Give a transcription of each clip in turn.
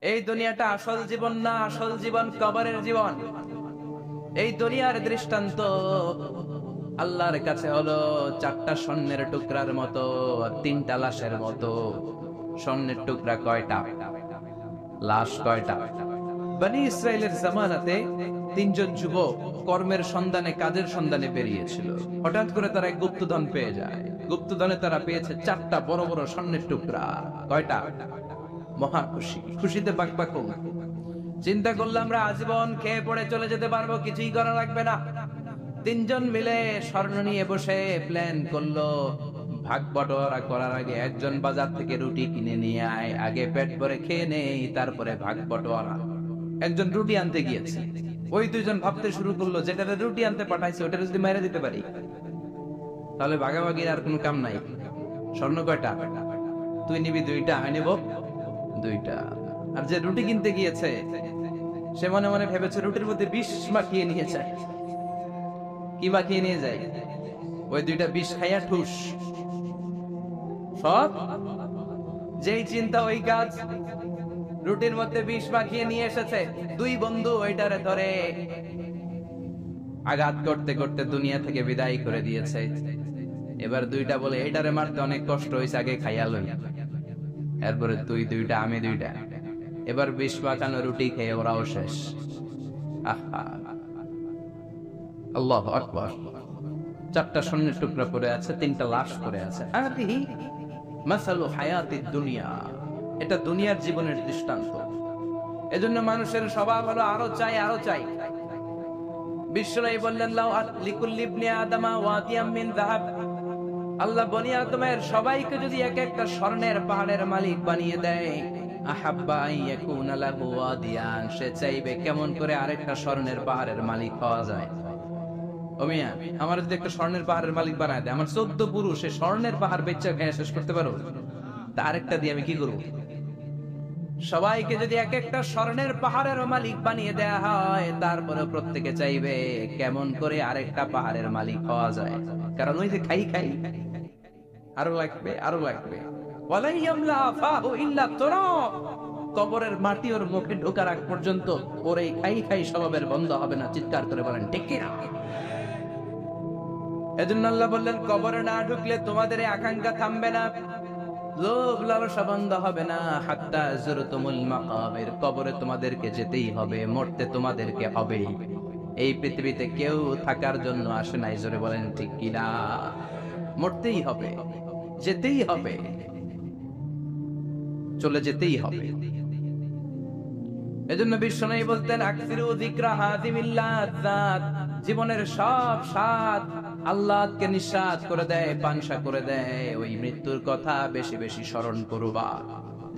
এই দুনিয়াটা আসল জীবন না, আসল জীবন কবরের জীবন। এই দুনিয়ার দৃষ্টান্ত আল্লাহর কাছে হলো চারটা স্বর্ণের টুকরার মতো, তিনটা লাশের মতো। স্বর্ণের টুকরা কয়টা, লাশ কয়টা? বনি ইসরায়েলের জামানাতে তিনজন যুবক কর্মের সন্ধানে, কাজের সন্ধানে বেরিয়েছিল। হঠাৎ করে তারা এক গুপ্তধন পেয়ে যায়। গুপ্তধনে তারা পেয়েছে চারটা বড় বড় স্বর্ণের টুকরা। কয়টা? মহা খুশি, খুশিতে বাকবাকুম। চিন্তা করলাম আমরা আজীবন খেয়ে পড়ে চলে যেতে পারবো, কিছুই করা লাগবে না। তিনজন মিলে স্বর্ণ নিয়ে বসে প্ল্যান করলো, ভাগ বটোয়ারা করার আগে একজন বাজার থেকে রুটি কিনে নিয়ে আয়, আগে পেট ভরে খেয়ে নেই, তারপরে ভাগ বটোয়ারা। একজন রুটি আনতে গিয়েছে, ওই দুইজন ভাবতে শুরু করলো, যেটারে রুটি আনতে পাঠাইছে ওটা যদি মেরে দিতে পারি তাহলে ভাগাভাগির আর কোনো কাম নাই। স্বর্ণ কয়টা? তুই নিবি দুইটা, আমি নেব দুইটা। আর যে রুটি কিনতে গিয়েছে সে মনে মনে ভেবেছে রুটির মধ্যে বিষ মাখিয়ে নিয়ে যায়। কি মাখিয়ে নিয়ে যায়? ওই দুইটা বিষ খাইয়া ঠুস। সব যেই চিন্তা ওই কাজ। রুটির মধ্যে বিষ মাখিয়ে নিয়ে এসেছে। দুই বন্ধু ওইটারে ধরে আঘাত করতে করতে দুনিয়া থেকে বিদায় করে দিয়েছে। এবার দুইটা বলে, এটারে মারতে অনেক কষ্ট হয়েছে, আগে খাইয়া লই। এরপরে তুই দুইটা, আমি দুইটা। এবার বিষ মাখানো রুটি খেয়ে ওরাও শেষ। আহা, আল্লাহু আকবার। চারটা স্বর্ণের টুকরা পড়ে আছে, তিনটা লাশ পড়ে আছে। হাদিহি মাসালু হায়াতিদ দুনিয়া। এটা দুনিয়ার জীবনের দৃষ্টান্ত। এজন্য মানুষের স্বভাব হলো আরো চাই, আরো চাই। বিশ্বনবী বললেন, লাউ লিকুল্লি ইবনি আদামা ওয়াদিয়াম মিন যাহাব। আল্লাহ বনি আদমের সবাইকে যদি এক একটা স্বর্ণের পাহাড়ের মালিক বানিয়ে দেয়, আহাব্বা আন ইয়াকুনা লাহু ওয়াদিয়ান, সে চাইবে কেমন করে আরেকটা স্বর্ণের পাহাড়ের মালিক হওয়া যায়। ও মিয়া, আমার যদি একটা স্বর্ণের পাহাড়ের মালিক বানায় দেয়, আমার 14 পুরুষ সে স্বর্ণের পাহাড় বেচা খেয়ে শেষ করতে পারো? তা আরেকটা দিয়ে আমি কি করবো? সবাইকে যদি এক একটা স্বর্ণের পাহাড়ের মালিক বানিয়ে দেয়া হয়, তারপরে প্রত্যেকে চাইবে কেমন করে আরেকটা পাহাড়ের মালিক হওয়া যায়। কারণ ওই যে খাই খাই, আরো লাগবে, আরো লাগবে। ওয়ালাই ইয়ামলা আফাহু ইল্লা তুরাব। কবরের মাটি ওর মুখে ঢোকার আগ পর্যন্ত ওর এই খাই খাই স্বভাবের বন্ধ হবে না। চিৎকার করে বলেন ঠিক কি না? এজন্য আল্লাহ বললেন, কবরে না ঢুকলে তোমাদের এই আকাঙ্ক্ষা থামবে না, লোভ লালসা বন্ধ হবে না। হাত্তা যুরতুমুল মাকাবির, কবরে তোমাদেরকে যেতেই হবে, মরতে তোমাদেরকে হবেই। এই পৃথিবীতে কেউ থাকার জন্য আসে নাই, জোরে বলেন ঠিক কি না? মরতেই হবে, যেতেই হবে, চলে যেতেই হবে। এজন্য বিশ্বনবী বলতেন, আকসিরু যিকরা হাদিমিল লাযাত। জীবনের সব স্বাদ আল্লাহকে নিঃস্বাদ করে দেয়, পানসা করে দেয়। ওই মৃত্যুর কথা বেশি বেশি স্মরণ করবা।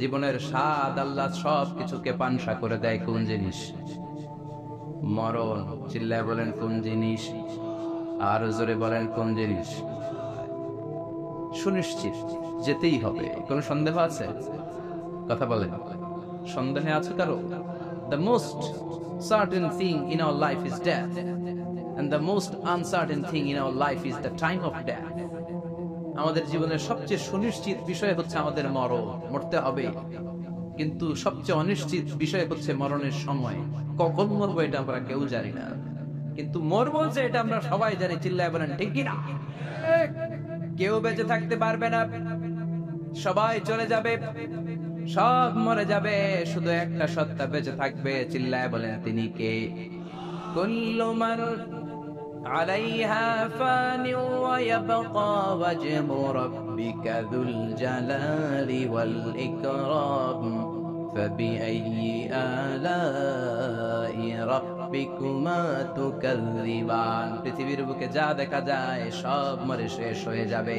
জীবনের স্বাদ আল্লাহ সব কিছুকে পানসা করে দেয়। কোন জিনিস? মরণ। চিল্লায় বলেন কোন জিনিস? আর জোরে বলেন কোন জিনিস? সুনিশ্চিত যেতেই হবে। কোন সন্দেহ আছে? কথা বলেন, সন্দেহে আছে কারো? The most certain thing in our life is death, and the most uncertain thing in our life is the time of death. আমাদের জীবনের সবচেয়ে সুনিশ্চিত বিষয় হচ্ছে আমাদের মরণ, মরতে হবে। কিন্তু সবচেয়ে অনিশ্চিত বিষয় হচ্ছে মরণের সময়। কখন মরবো এটা আমরা কেউ জানি না, কিন্তু মরবো যে এটা আমরা সবাই জানি। চিল্লায় বলেন ঠিক কি না? কেউ বেঁচে থাকতে পারবে না, সবাই চলে যাবে, সব মরে যাবে, শুধু একটা সত্তা বেঁচে থাকবে। চিল্লায় বলেন তিনি কে? কুল্লু মান আলাইহা ফানি ওয়া ইয়াবকা ওয়াজহু রাব্বিকা যুল জালালি ওয়াল ইকরাম ফাবিআইয়ি আলাই রাব্বিকুমা তুকাযযিবান। পৃথিবীর বুকে যা দেখা যায় সব মরে শেষ হয়ে যাবে,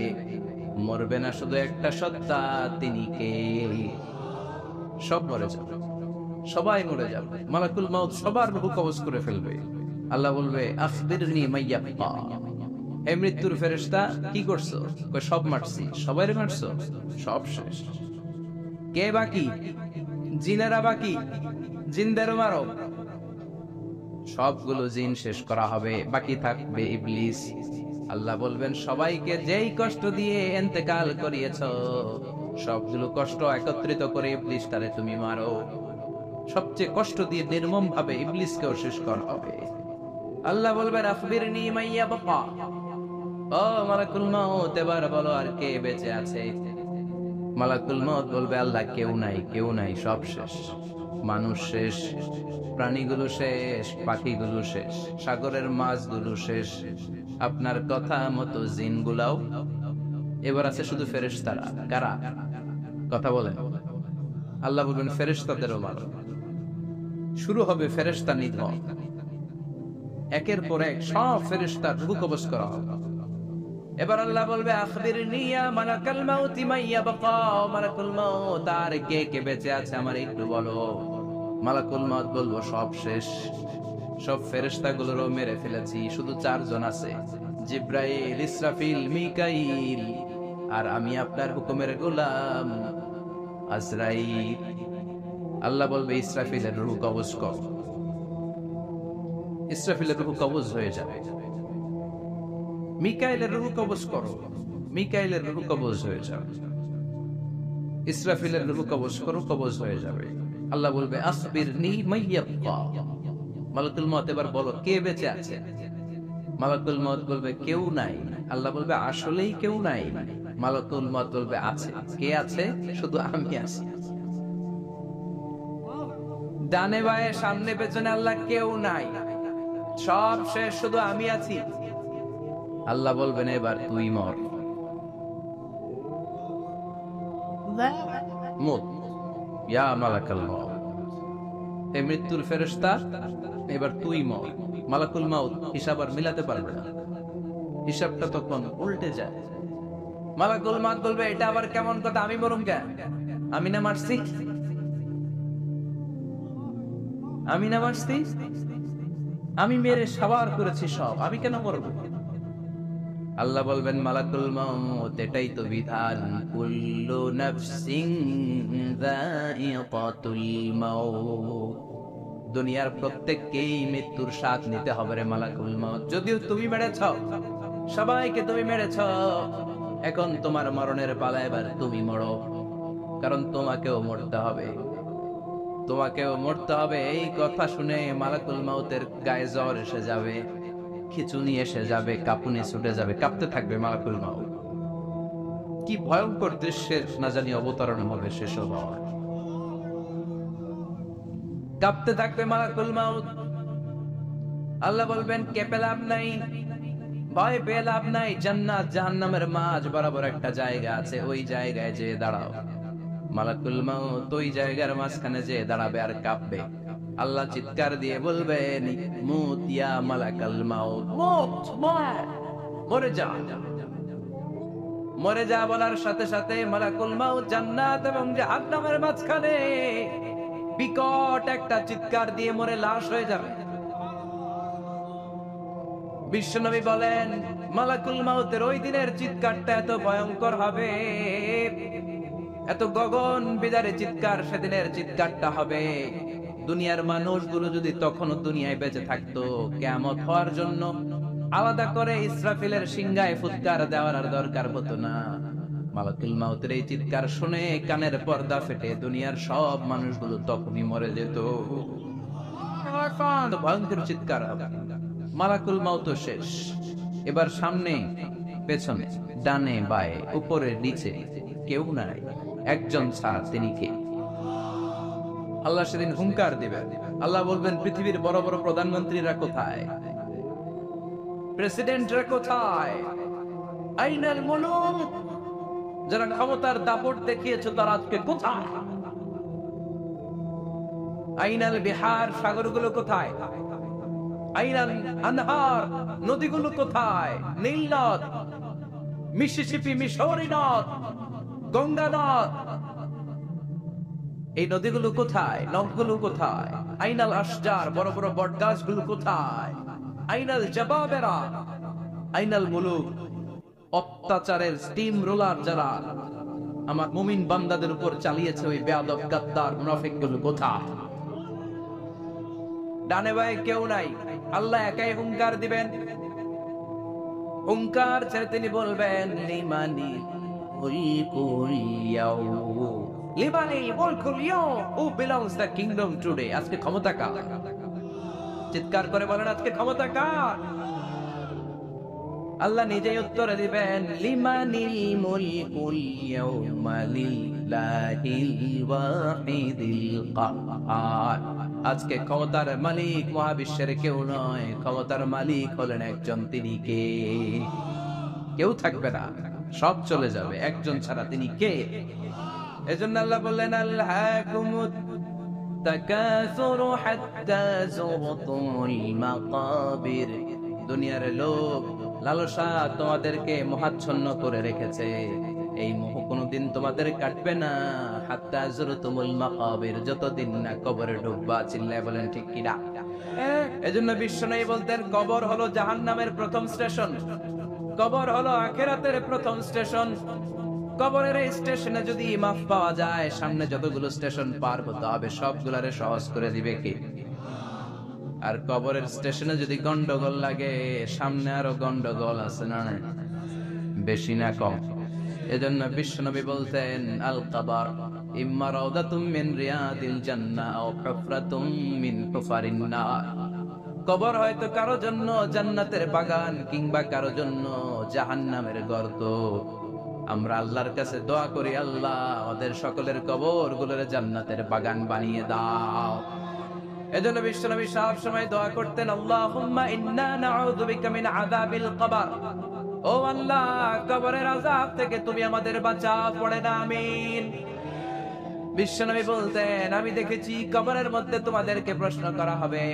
মরবে না শুধু একটা সত্তা, তিনি কে? সব মরে যাবে, সবাই মরে যাবে। মালাকুল মাউত সবার রূহ কবজ করে ফেলবে। আল্লাহ বলবে, আখবিরনি মাইয়াবকা। হে মৃত্যুর ফেরেশতা, কি করছো? কই সব মারছি। সবাইরে মারছো? সব শেষ। কে বাকি? জিনেরা বাকি। জিনদেরও মারো। সবগুলো জিন শেষ করা হবে, বাকি থাকবে ইবলিস। আল্লাহ বলবেন, সবাইকে যেই কষ্ট দিয়ে ইন্তেকাল করিয়েছো সবগুলো কষ্ট একত্রিত করে ইবলিসটারে তুমি মারো। সবচেয়ে কষ্ট দিয়ে নির্মম ভাবে ইবলিসকেও শেষ করা হবে। আল্লাহ বলবেন আখবিরনি মাইয়া বাকা, ও মালাকুল মউত এবার বলো আর কে বেঁচে আছে। মালাকুল মউত বলবে আল্লাহ কেউ নাই, কেউ নাই, সব শেষ। মানুষ শেষ, প্রাণীগুলো শেষ, পাখিগুলো শেষ, সাগরের মাছগুলো শেষ, আপনার কথা মতো জিনগুলাও। এবার আছে শুধু ফেরেশতারা। কারা? কথা বলেন। আল্লাহ বলবেন ফেরেশতাদেরও মারো। শুরু হবে ফেরেশতা নিধন। একের পর এক সব ফেরেশতার রূহ কবজ করা হবে। এবার আল্লাহ বলবে আখবিরনি ইয়া মালাকাল মাউত মাইয়া বাকা, মালাকুল মউত আর কে কে বেঁচে আছে আমার একটু বলো। মালাকুল মউত বলবো সব শেষ, সব ফেরেশতাগুলোরও মেরে ফেলেছি, শুধু 4 জন আছে, জিব্রাইল, ইসরাফিল, মিকাইল, আর আমি আপনার হুকুমের গোলাম আজরাইল। আল্লাহ বলবে ইসরাফিলের রূহ কবজ কর। ইসরাফিলের রূহ কবজ হয়ে যাবে। মিকাইলের রূহ কবজ করো, মিকাইলের রূহ কবজ হয়ে যাবে। ইসরাফিলের রূহ কবজ করো, কবজ হয়ে যাবে। আল্লাহ বলবে আসবিরনি মাইয়াবকা, মালাকুল মউত এবার বলো কে বেঁচে আছে। মালাকুল মউত বলবে কেউ নাই। আল্লাহ বলবে আসলেই কেউ নাই। মালাকুল মউত বলবে আছে। কে আছে? শুধু আমি আছি। ডানে বায়ে সামনে পেছনে আল্লাহ কেউ নাই, সব শেষ, শুধু আমি আছি। আল্লাহ বলবেন এবার তুই মর। মুত ইয়া মালাকুল মউত, হে মৃত্যুর ফেরেশতা, এবার তুই মর। মালাকুল মউত হিসাব আর মিলাতে পারবে না, হিসাবটা তখন উল্টে যায়। মালাকুল মউত বলবে এটা আবার কেমন কথা, আমি মরুম কেন? আমি না মারছি, আমি না মারছি, আমি মেরে সাবার করেছি সব, আমি কেন মরব? আল্লাহ বলবেন মালাকুল মউত এটাই তো বিধান, কুল্লু নাফসিন যায়িকাতুল মাউত, দুনিয়ার প্রত্যেককেই মৃত্যুর স্বাদ নিতে হবে রে মালাকুল মউত। যদিও তুমি মেরেছ, সবাইকে তুমি মেরেছ, এখন তোমার মরণের পালা, এবার তুমি মরো, কারণ তোমাকেও মরতে হবে, তোমাকেও মরতে হবে। এই কথা শুনে মালাকুল মউতের গায়ে জ্বর এসে যাবে, খিঁচুনি এসে যাবে, কাঁপুনি ছুটে যাবে, কাঁপতে থাকবে মালাকুল মউত। কি ভয়ঙ্কর দৃশ্যের না জানি অবতারণ হবে শেষ হওয়ার। কাঁপতে থাকবে মালাকুল মউত। আল্লাহ বলবেন কেঁপে লাভ নাই, ভয় পেয়ে লাভ নাই, জান্নাত জাহান্নামের মাঝ বরাবর একটা জায়গা আছে, ওই জায়গায় যে দাঁড়াও। মালাকুল মউত ওই জায়গার মাঝখানে যে দাঁড়াবে আর কাঁপবে। আল্লাহ চিৎকার দিয়ে বলবেন মুত ইয়া মালাকুল মউত, মুত, মরে যা, মরে যা। বলার সাথে সাথে মালাকুল মউত জান্নাত এবং জাহান্নামের মাঝখানে বিকট একটা চিৎকার দিয়ে মরে লাশ হয়ে যাবে। বিশ্বনবী বলেন মালাকুল মউতের ওই দিনের চিৎকারটা এত ভয়ঙ্কর হবে, এত গগন বিদারে চিৎকার সেদিনের চিৎকারটা হবে। দুনিয়ার মানুষগুলো যদি তখনও দুনিয়ায় বেঁচে থাকতো, কিয়ামত হওয়ার জন্য আলাদা করে ইসরাফিলের সিংহায় ফুৎকার দেওয়ার আর দরকার হতো না। মালাকুল মউতের এই চিৎকার শুনে কানের পর্দা ফেটে দুনিয়ার সব মানুষগুলো তখনই মরে যেত। ভয়ঙ্কর চিৎকার হবে। মালাকুল মউত শেষ। এবার সামনে পেছনে ডানে বায়ে উপরে নিচে কেউ নাই, একজন ছাড়া, তিনি কে? আল্লাহ সেদিন হুঙ্কার দিবেন। আল্লাহ বলবেন পৃথিবীর বড় বড় প্রধানমন্ত্রীরা কোথায়, প্রেসিডেন্টরা কোথায়, আইনাল মুলুক, যারা ক্ষমতার দাপট দেখিয়েছে তারা আজকে কোথায়? আইনাল বিহার, সাগরগুলো কোথায়? আইনাল আনহার, নদীগুলো কোথায়? নীল নদ, মিসিসিপি, মিসৌরি নদ, গঙ্গা নদ, এই নদীগুলো কোথায়? নদগুলো কোথায়? আইনাল আশজার, বড় বড় বটগাছগুলো কোথায়? আইনাল জাবাবেরা, আইনাল মুলুক, অত্যাচারের স্টিম রোলার যারা আমার মুমিন বান্দাদের উপর চালিয়েছে, ওই বেয়াদব গাদ্দার মুনাফিকগুলো কোথায়? ডানে বায়ে কেউ নাই। আল্লাহ একাই হুঙ্কার দিবেন। হুঙ্কার ছেড়ে তিনি বলবেন লিমানি মুলকুল ইয়াউম, লিমানি মুলকুল ইয়াউম, who belongs the kingdom today? আজকে ক্ষমতা কার? চিৎকার করে বলেন আজকে ক্ষমতা কার? আল্লাহ নিজেই উত্তর দিবেন, লিমানিল মুলকুল ইয়াউমা লিল্লাহিল ওয়াহিদিল কাহ্হার। আজকে ক্ষমতার মালিক মহাবিশ্বের কেউ নয়, ক্ষমতার মালিক হলেন একজন, তিনি কে? কেউ থাকবে না, সব চলে যাবে, একজন ছাড়া, তিনি কে? এজন্য আল্লাহ বললেন, আলহাকুমুত তাকাসুরু হাত্তা যুরতুমুল মাকাবির। দুনিয়ার লোভ লালসা তোমাদেরকে মোহাচ্ছন্ন করে রেখেছে, এই মোহ কোনদিন তোমাদের কাটবে না। হাত্তা যুরতুমুল মাকাবির, যতদিন না কবরে ঢুকবা। চিল্লায় বলেন ঠিক কিনা? এজন্য বিশ্বনবী বলতেন, কবর হলো জাহান্নামের প্রথম স্টেশন, কবর হলো আখিরাতের প্রথম স্টেশন। কবরের এই স্টেশনে যদি মাফ পাওয়া যায়, সামনে যতগুলো স্টেশন পার হতে হবে সবগুলারে সহজ করে দিবে কে? আর কবরের স্টেশনে যদি গন্ডগোল লাগে, সামনে আরো গন্ডগোল আছে, না বেশি না কম? এজন্য বিশ্বনবী বলতেন, আল কবর ইম্মা রাউদাতুম মিন রিয়াদিল জান্নাহ আও হুফরাতুম মিন হুফারিন নার। কবর হয়তো কারো জন্য জান্নাতের বাগান, কিংবা কারো জন্য জাহান্নামের গর্ত। আমরা আল্লাহর কাছে দোয়া করি, আল্লাহ আমাদের সকলের কবর গুলোরে জান্নাতের বাগান বানিয়ে দাও। এজন্য বিশ্বনবী সব সময় দোয়া করতেন, আল্লাহুম্মা ইন্না নাউযু বিকা মিন আযাবিল কবর। ও আল্লাহ, কবরের আযাব থেকে তুমি আমাদের বাঁচাও, পড়েন আমিন। বিশ্বনবী বলতেন, আমি দেখেছি কবরের মধ্যে তোমাদেরকে প্রশ্ন করা হবে,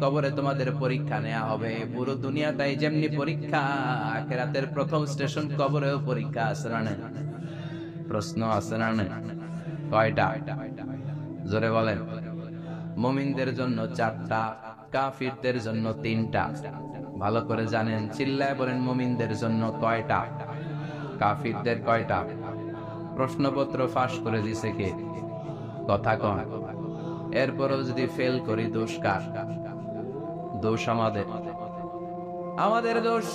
কবরে তোমাদের পরীক্ষা নেওয়া হবে। পুরো দুনিয়াটাই যেমনি পরীক্ষা, আখিরাতের প্রথম স্টেশন কবরেও পরীক্ষা আছে না? প্রশ্ন আছে না? কয়টা? জোরে বলেন। মুমিনদের জন্য 4টা, কাফিরদের জন্য 3টা। ভালো করে জানেন, চিল্লায় বলেন, মুমিনদের জন্য কয়টা, কাফিরদের কয়টা? প্রশ্নপত্র ফাঁস করে দিছে কে? কথা কন। এরপরও যদি ফেল করি, দোষ কার? দোষ আমাদের, আমাদের দোষ।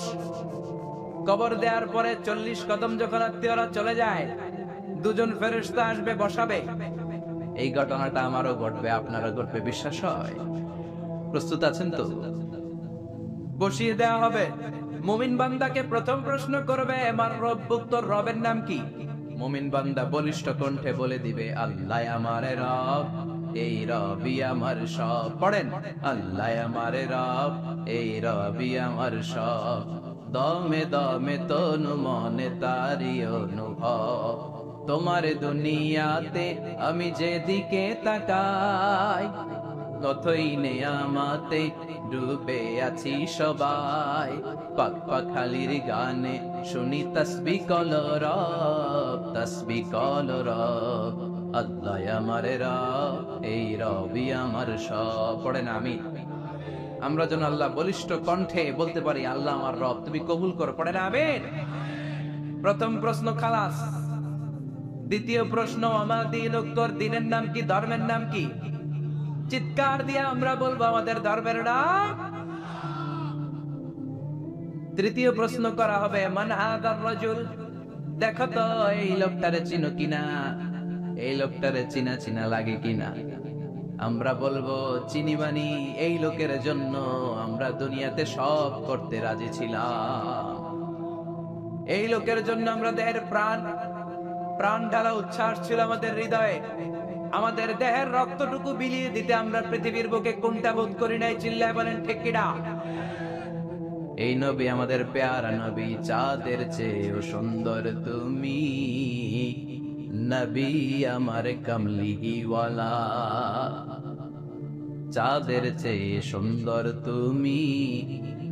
কবর দেওয়ার পরে 40 কদম যখন আত্মীয়রা চলে যায়, দুজন ফেরেশতা আসবে, বসাবে। এই ঘটনাটা আমারও ঘটবে, আপনারও ঘটবে, বিশ্বাস হয়? প্রস্তুত আছেন তো? বসিয়ে দেওয়া হবে। মুমিন বান্দাকে প্রথম প্রশ্ন করবে, আমার রব্বুক, তোর রবের নাম কি? মুমিন বান্দা বলিষ্ঠ কণ্ঠে বলে দিবে, আল্লাহ আমার রব, এই রবি আমার সব। পড়েন, আল্লাহ আমার রব, এই রবি আমার সব। দমে দমে তনু মনে তারি অনুভব, তোমার দুনিয়াতে আমি যেদিকে তাকাই, কতই নেয়ামতে ডুবে আছি সবাই। পাক পাখালির গানে শুনি তাসবিহ কলরব, তাসবিহ কলরব। আল্লাহ আমার রব, এই রবি আমার সব। পড়েন আমিন। আমরা যেন আল্লাহ বলিষ্ঠ কণ্ঠে বলতে পারি, আল্লাহ আমার রব, তুমি কবুল করো। পড়েন আমিন। প্রথম প্রশ্ন খালাস। দ্বিতীয় প্রশ্ন, আমার দিন, তোর দিনের নাম কি, ধর্মের নাম কি? চিৎকার দিয়ে আমরা বলবো আমাদের ধর্মের নাম। তৃতীয় প্রশ্ন করা হবে, মান হাদার রাজুল, দেখো তো এই লোকটারে চিনো কিনা, এই লোকটারে চিনা চিনা লাগে কিনা। আমরা বলবো, চিনি মানি, এই লোকের জন্য আমরা দুনিয়াতে সব করতে রাজি ছিলাম। এই লোকের জন্য আমরা দেহের প্রাণ ঢালা উচ্ছ্বাস ছিল আমাদের হৃদয়ে। আমাদের দেহের রক্তটুকু বিলিয়ে দিতে আমরা পৃথিবীর বুকে কোনটা বোধ করি নাই। চিল্লায় বলেন ঠিক কিনা? এই নবী আমাদের পেয়ারা নবী, চাঁদের চেয়েও সুন্দর তুমি নবী আমার কমলিওয়ালা। চাঁদের চেয়ে সুন্দর তুমি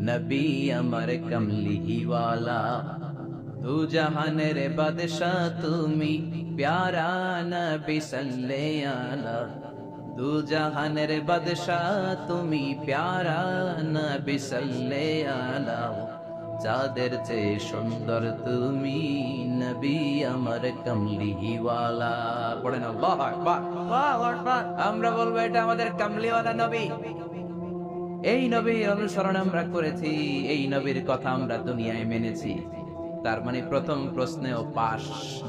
নবী আমার কমলিওয়ালা। দু জাহানের বাদশাহ তুমি প্যারা নবী সাল্লাল্লাহু আলাইহি। দু জাহানের বাদশাহ তুমি প্যারা নবী সাল্লাল্লাহু আলাইহি। চাঁদের চেয়ে সুন্দর তুমি নবী আমার কমলিওয়ালা। পড়েন আল্লাহু আকবার, আল্লাহু আকবার। আমরা বলবো এটা আমাদের কমলিওয়ালা নবী। এই নবীর অনুসরণ আমরা করেছি, এই নবীর কথা আমরা দুনিয়ায় মেনেছি। তার মানে প্রথম প্রশ্নেও পাস,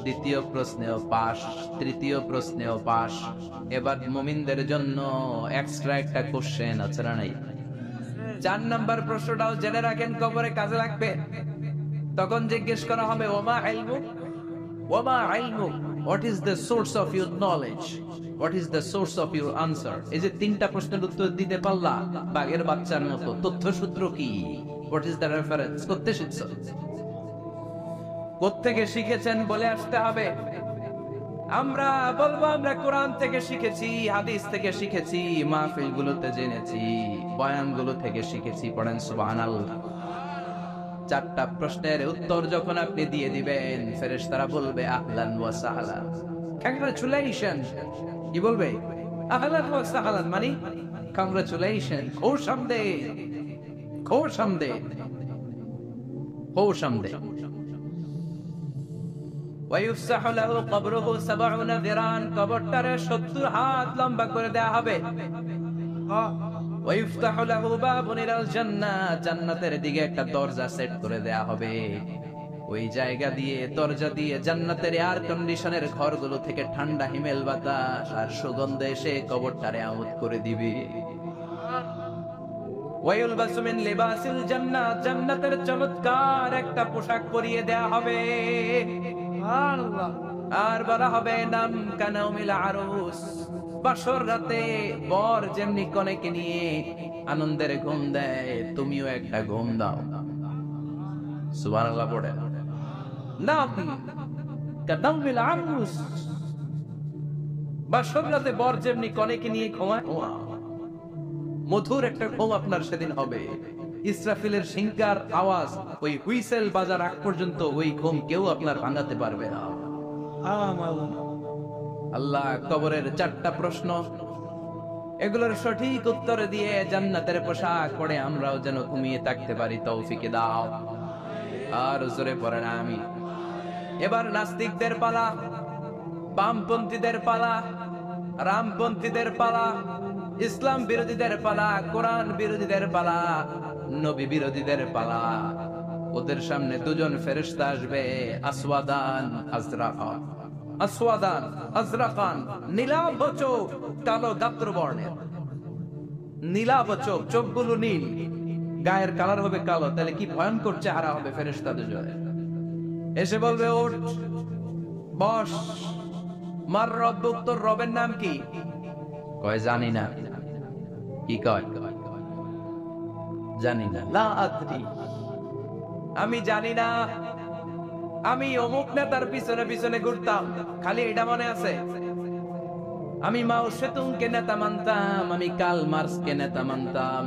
দ্বিতীয় প্রশ্নেও পাস, তৃতীয় প্রশ্নেও পাস। এবার মুমিনদের জন্য এক্সট্রা একটা কোশ্চেন আছে না নাই? 4 নাম্বার প্রশ্নটাও জেনে রাখেন, কবরে কাজে লাগবে। তখন জিজ্ঞেস করা হবে ওমা ইলমুক, ওমা ইলমুক, what is the source of your knowledge, what is the source of your answer. এই যে 3টা প্রশ্নের উত্তর দিতে পারলা বাঘের বাচ্চার মতো, তথ্যসূত্র কি, হোয়াট ইজ দ্য রেফারেন্স, করতে শিখছো, কোত্থেকে শিখেছেন বলে আসতে হবে। আমরা বলবো আমরা কোরআন থেকে শিখেছি, হাদিস থেকে শিখেছি, মাহফিল গুলোতে জেনেছি, বয়ান গুলো থেকে শিখেছি। পড়েন সুবহানাল্লাহ। 4টা প্রশ্নের উত্তর যখন আপনি দিয়ে দিবেন, ফেরেশতারা বলবে আহলান ওয়া সাহলান, কংগ্রাচুলেশন। কি বলবে? আহলান ওয়া সাহলান মানে কংগ্রাচুলেশন, খুশামদে, খুশামদে, খুশামদে। ويفسح له قبره 70 ذراعا, কবরটারে 70 হাত লম্বা করে দেয়া হবে। ويفتح له باب إلى الجنة, জান্নাতের দিকে একটা দরজা সেট করে দেয়া হবে। ওই জায়গা দিয়ে, দরজা দিয়ে জান্নাতের এয়ার কন্ডিশনের ঘরগুলো থেকে ঠান্ডা হিমেল বাতাস আর সুগন্ধ এসে কবরটারে আমোদ করে দিবে। ওয়ায়ুলবাসু মিন লিবাসিল জান্নাহ, জান্নাতের চমৎকার একটা পোশাক পরিয়ে দেয়া হবে। সুবহানাল্লাহ। আর বলা হবে নাম কানাউমিল আরুস, বাসর রাতে বর যেমনি কনেকে নিয়ে আনন্দের ঘুম দেয়, তুমিও একটা ঘুম দাও। সুবহানাল্লাহ পড়ে নাম কানাউমিল আরুস, বাসর রাতে বর যেমনি কনেকে নিয়ে ঘুমায়, মধুর একটা ঘুম আপনার সেদিন হবে। ইসরাফিলের শিংকার আওয়াজ, ওই হুইসেল বাজার আগ পর্যন্ত ওই ঘুম কেউ আপনার ভাঙাতে পারবে না। আল্লাহ কবরের 4টা প্রশ্ন, এগুলোর সঠিক উত্তর দিয়ে জান্নাতের পোশাক পরে আমরাও যেন ঘুমিয়ে থাকতে পারি, তৌফিক দাও। আর জোরে পড়েন আমিন। এবার নাস্তিকদের পালা, বামপন্থীদের পালা, রামপন্থীদের পালা, ইসলাম বিরোধীদের পালা, কোরআন বিরোধীদের পালা, নবী বিরোধীদের পালা। ওদের সামনে 2জন ফেরেশতা আসবে, আসওয়াদান আজরাকান, আসওয়াদান আজরাকান, নীলাভ চোখ, কালো গাত্র বর্ণের, নীলাভ চোখ, চোখগুলো নীল, গায়ের কালার হবে কালো। তাহলে কি ভয়ঙ্কর চেহারা হবে ফেরেশতা দুজনের। এসে বলবে ওঠ, বস, মার রব্বুক, তোর রবের নাম কি? কয় জানি না। কি কয়? জানি না। লা আদরি, আমি জানি না। আমি অমুক নেতার পিছনে পিছনে ঘুরতাম, খালি এটা মনে আছে। আমি মাও সেতুংকে নেতা মানতাম, আমি কার্ল মার্কসকে নেতা মানতাম,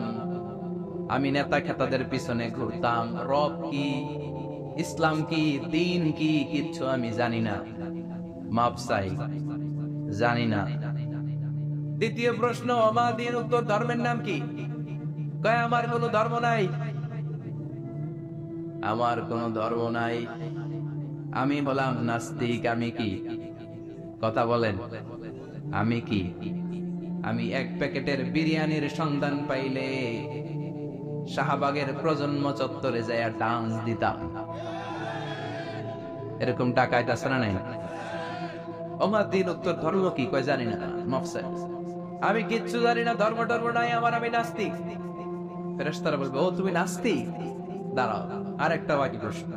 আমি নেতা খেতাদের পিছনে ঘুরতাম। রব কি, ইসলাম কি, দ্বীন কি, কিচ্ছু আমি জানি না। মাপ চাই, জানি না। দ্বিতীয় প্রশ্ন, অমাদিন, উত্তর ধর্মের নাম কি? কয় আমার কোনো ধর্ম নাই, আমার কোনো ধর্ম নাই। আমি বললাম নাস্তিক। আমি কি? কথা বলেন, আমি কি? আমি 1 প্যাকেটের বিরিয়ানির সন্ধান পাইলে শাহবাগের প্রজন্ম চত্বরে যায় ডান্স দিতাম। এরকম টাকায় তাছাড়া নাই। অমাদিন, উত্তর ধর্ম কি? কয় জানি না। মফসেল, আমি কিচ্ছু জানি না, ধর্ম টর্ম নাই আমার, আমি নাস্তিক। ফেরেশতারা বলবে ও তুমি নাস্তিক, দাঁড়াও আর একটা বাকি প্রশ্ন,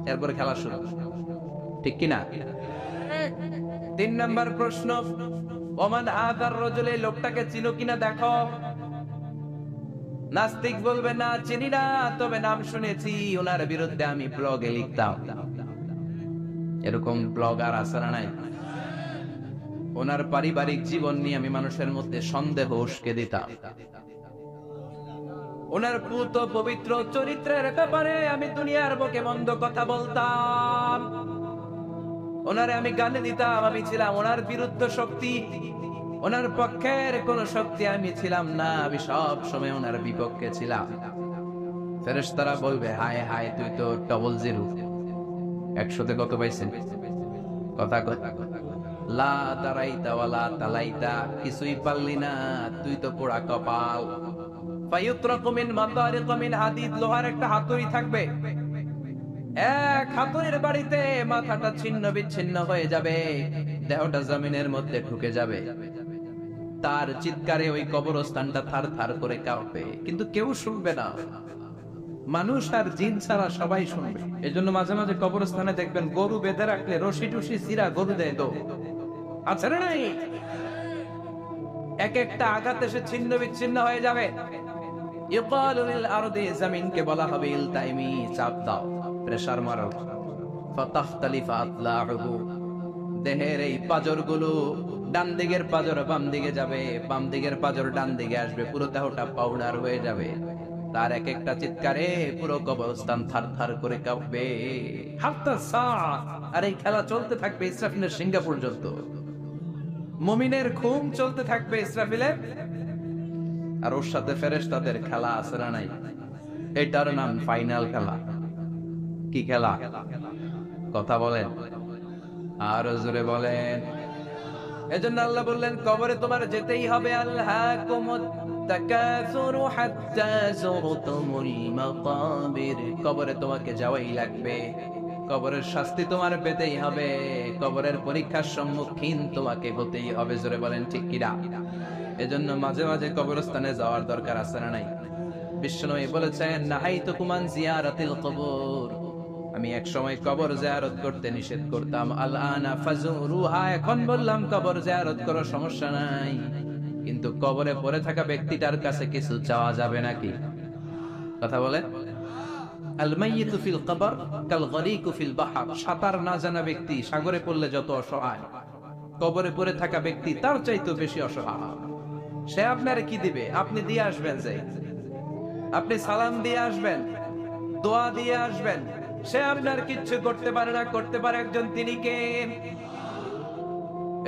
এরপরে খেলা শুরু, ঠিক কিনা? 3 নাম্বার প্রশ্ন, ওমান আদার রাজুল, এই লোকটাকে চিনো কিনা দেখো। নাস্তিক বলবে না চিনি না, তবে নাম শুনেছি, ওনার বিরুদ্ধে আমি ব্লগে লিখতাম। এরকম ব্লগার আছে না নাই? ওনার পারিবারিক জীবন নিয়ে আমি মানুষের মধ্যে সন্দেহ উস্কে দিতাম। ওনার পুত পবিত্র চরিত্রের ব্যাপারে আমি দুনিয়ার বুকে মন্দ কথা বলতাম। ওনারে আমি গালি দিতাম, আমি ছিলাম ওনার বিরুদ্ধ শক্তি, ওনার পক্ষের কোন শক্তি আমি ছিলাম না, আমি সব সময় ওনার বিপক্ষে ছিলাম। ফেরেশতারা বলবে হায় হায়, তুই তো ডবল জিরো, 100তে কত পাইছেন? কথা কথা লা দারাইতা ওয়ালা তালাইতা, কিছুই পারলি না, তুই তো পোড়া কপাল। ফায়ুতরাকু মিন মাতারিক মিন হাদিদ, লোহার একটা হাতুড়ি থাকবে, এক হাতুড়ির বাড়িতে মাথাটা ছিন্ন বিচ্ছিন্ন হয়ে যাবে, দেহটা জমিনের মধ্যে ঢুকে যাবে। তার চিৎকারে ওই কবরস্থানটা থার থার করে কাঁপবে, কিন্তু কেউ শুনবে না। মানুষ আর জিন ছাড়া সবাই শুনবে। এজন্য মাঝে মাঝে কবরস্থানে দেখবেন গরু বেঁধে রাখলে রশি টুসি চিরা গরু দেয় তো আছে না নাই? এক একটা আঘাত এসে ছিন্ন বিচ্ছিন্ন হয়ে যাবে। ইউকালু লিল আরদি, জমিনকে বলা হবে ইলতাইমি, চাপ দাও, প্রেসার মারো। ফাতাখতালিফা আতলাউহু, দেহের এই পাজরগুলো ডান দিকের পাজর বাম দিকে যাবে, বাম দিকের পাজর ডান দিকে আসবে, পুরো দেহটা পাউডার হয়ে যাবে। তার এক একটা চিৎকারে পুরো কবরস্থান থার থার করে কাঁপবে। হাত্তা সাআ, আর এই খেলা চলতে থাকবে ইসরাফিলের সিংহা পর্যন্ত। মুমিনের ঘুম চলতে থাকবে ইসরাফিলের, আর ওর সাথে ফেরেশতাদের খেলা আছে না নাই? এটার নাম ফাইনাল খেলা। কি খেলা? কথা বলেন, আর জোরে বলেন। এজন্য আল্লাহ বললেন কবরে তোমার যেতেই হবে। আল্লাহকুমুত তাকাসুরু হাত্তা যুরতুমুল মাকাবির, কবরে তোমাকে যাওয়াই লাগবে। কবরের শাস্তি তোমার পেতেই হবে, কবরের পরীক্ষার সম্মুখীন তোমাকে হতেই হবে। জোরে বলেন ঠিক কিনা? এজন্য মাঝে মাঝে কবরস্থানে যাওয়ার দরকার আছে না নাই? বিশ্বনবী বলেছেন নাহাইতুকুম আন জিয়ারাতিল কবর, আমি এক সময় কবর জিয়ারত করতে নিষেধ করতাম। আল-আনা ফাজুরুহা, এখন বললাম কবর জিয়ারত করো, সমস্যা নাই। কিন্তু কবরে পড়ে থাকা ব্যক্তিটার কাছে কিছু চাওয়া যাবে নাকি? কথা বলে। আল মাইয়িতু ফিল কবর কাল গরিকু ফিল বাহর, সাঁতার না জানা ব্যক্তি সাগরে পড়লে যত অসহায়, কবরে পড়ে থাকা ব্যক্তি তার চাইতেও বেশি অসহায়। সে আপনারে কি দিবে? আপনি দিয়ে আসবেন, যে আপনি সালাম দিয়ে আসবেন, দোয়া দিয়ে আসবেন, সে আপনার কিচ্ছু করতে পারে না। করতে পারে একজন, তিনি কে?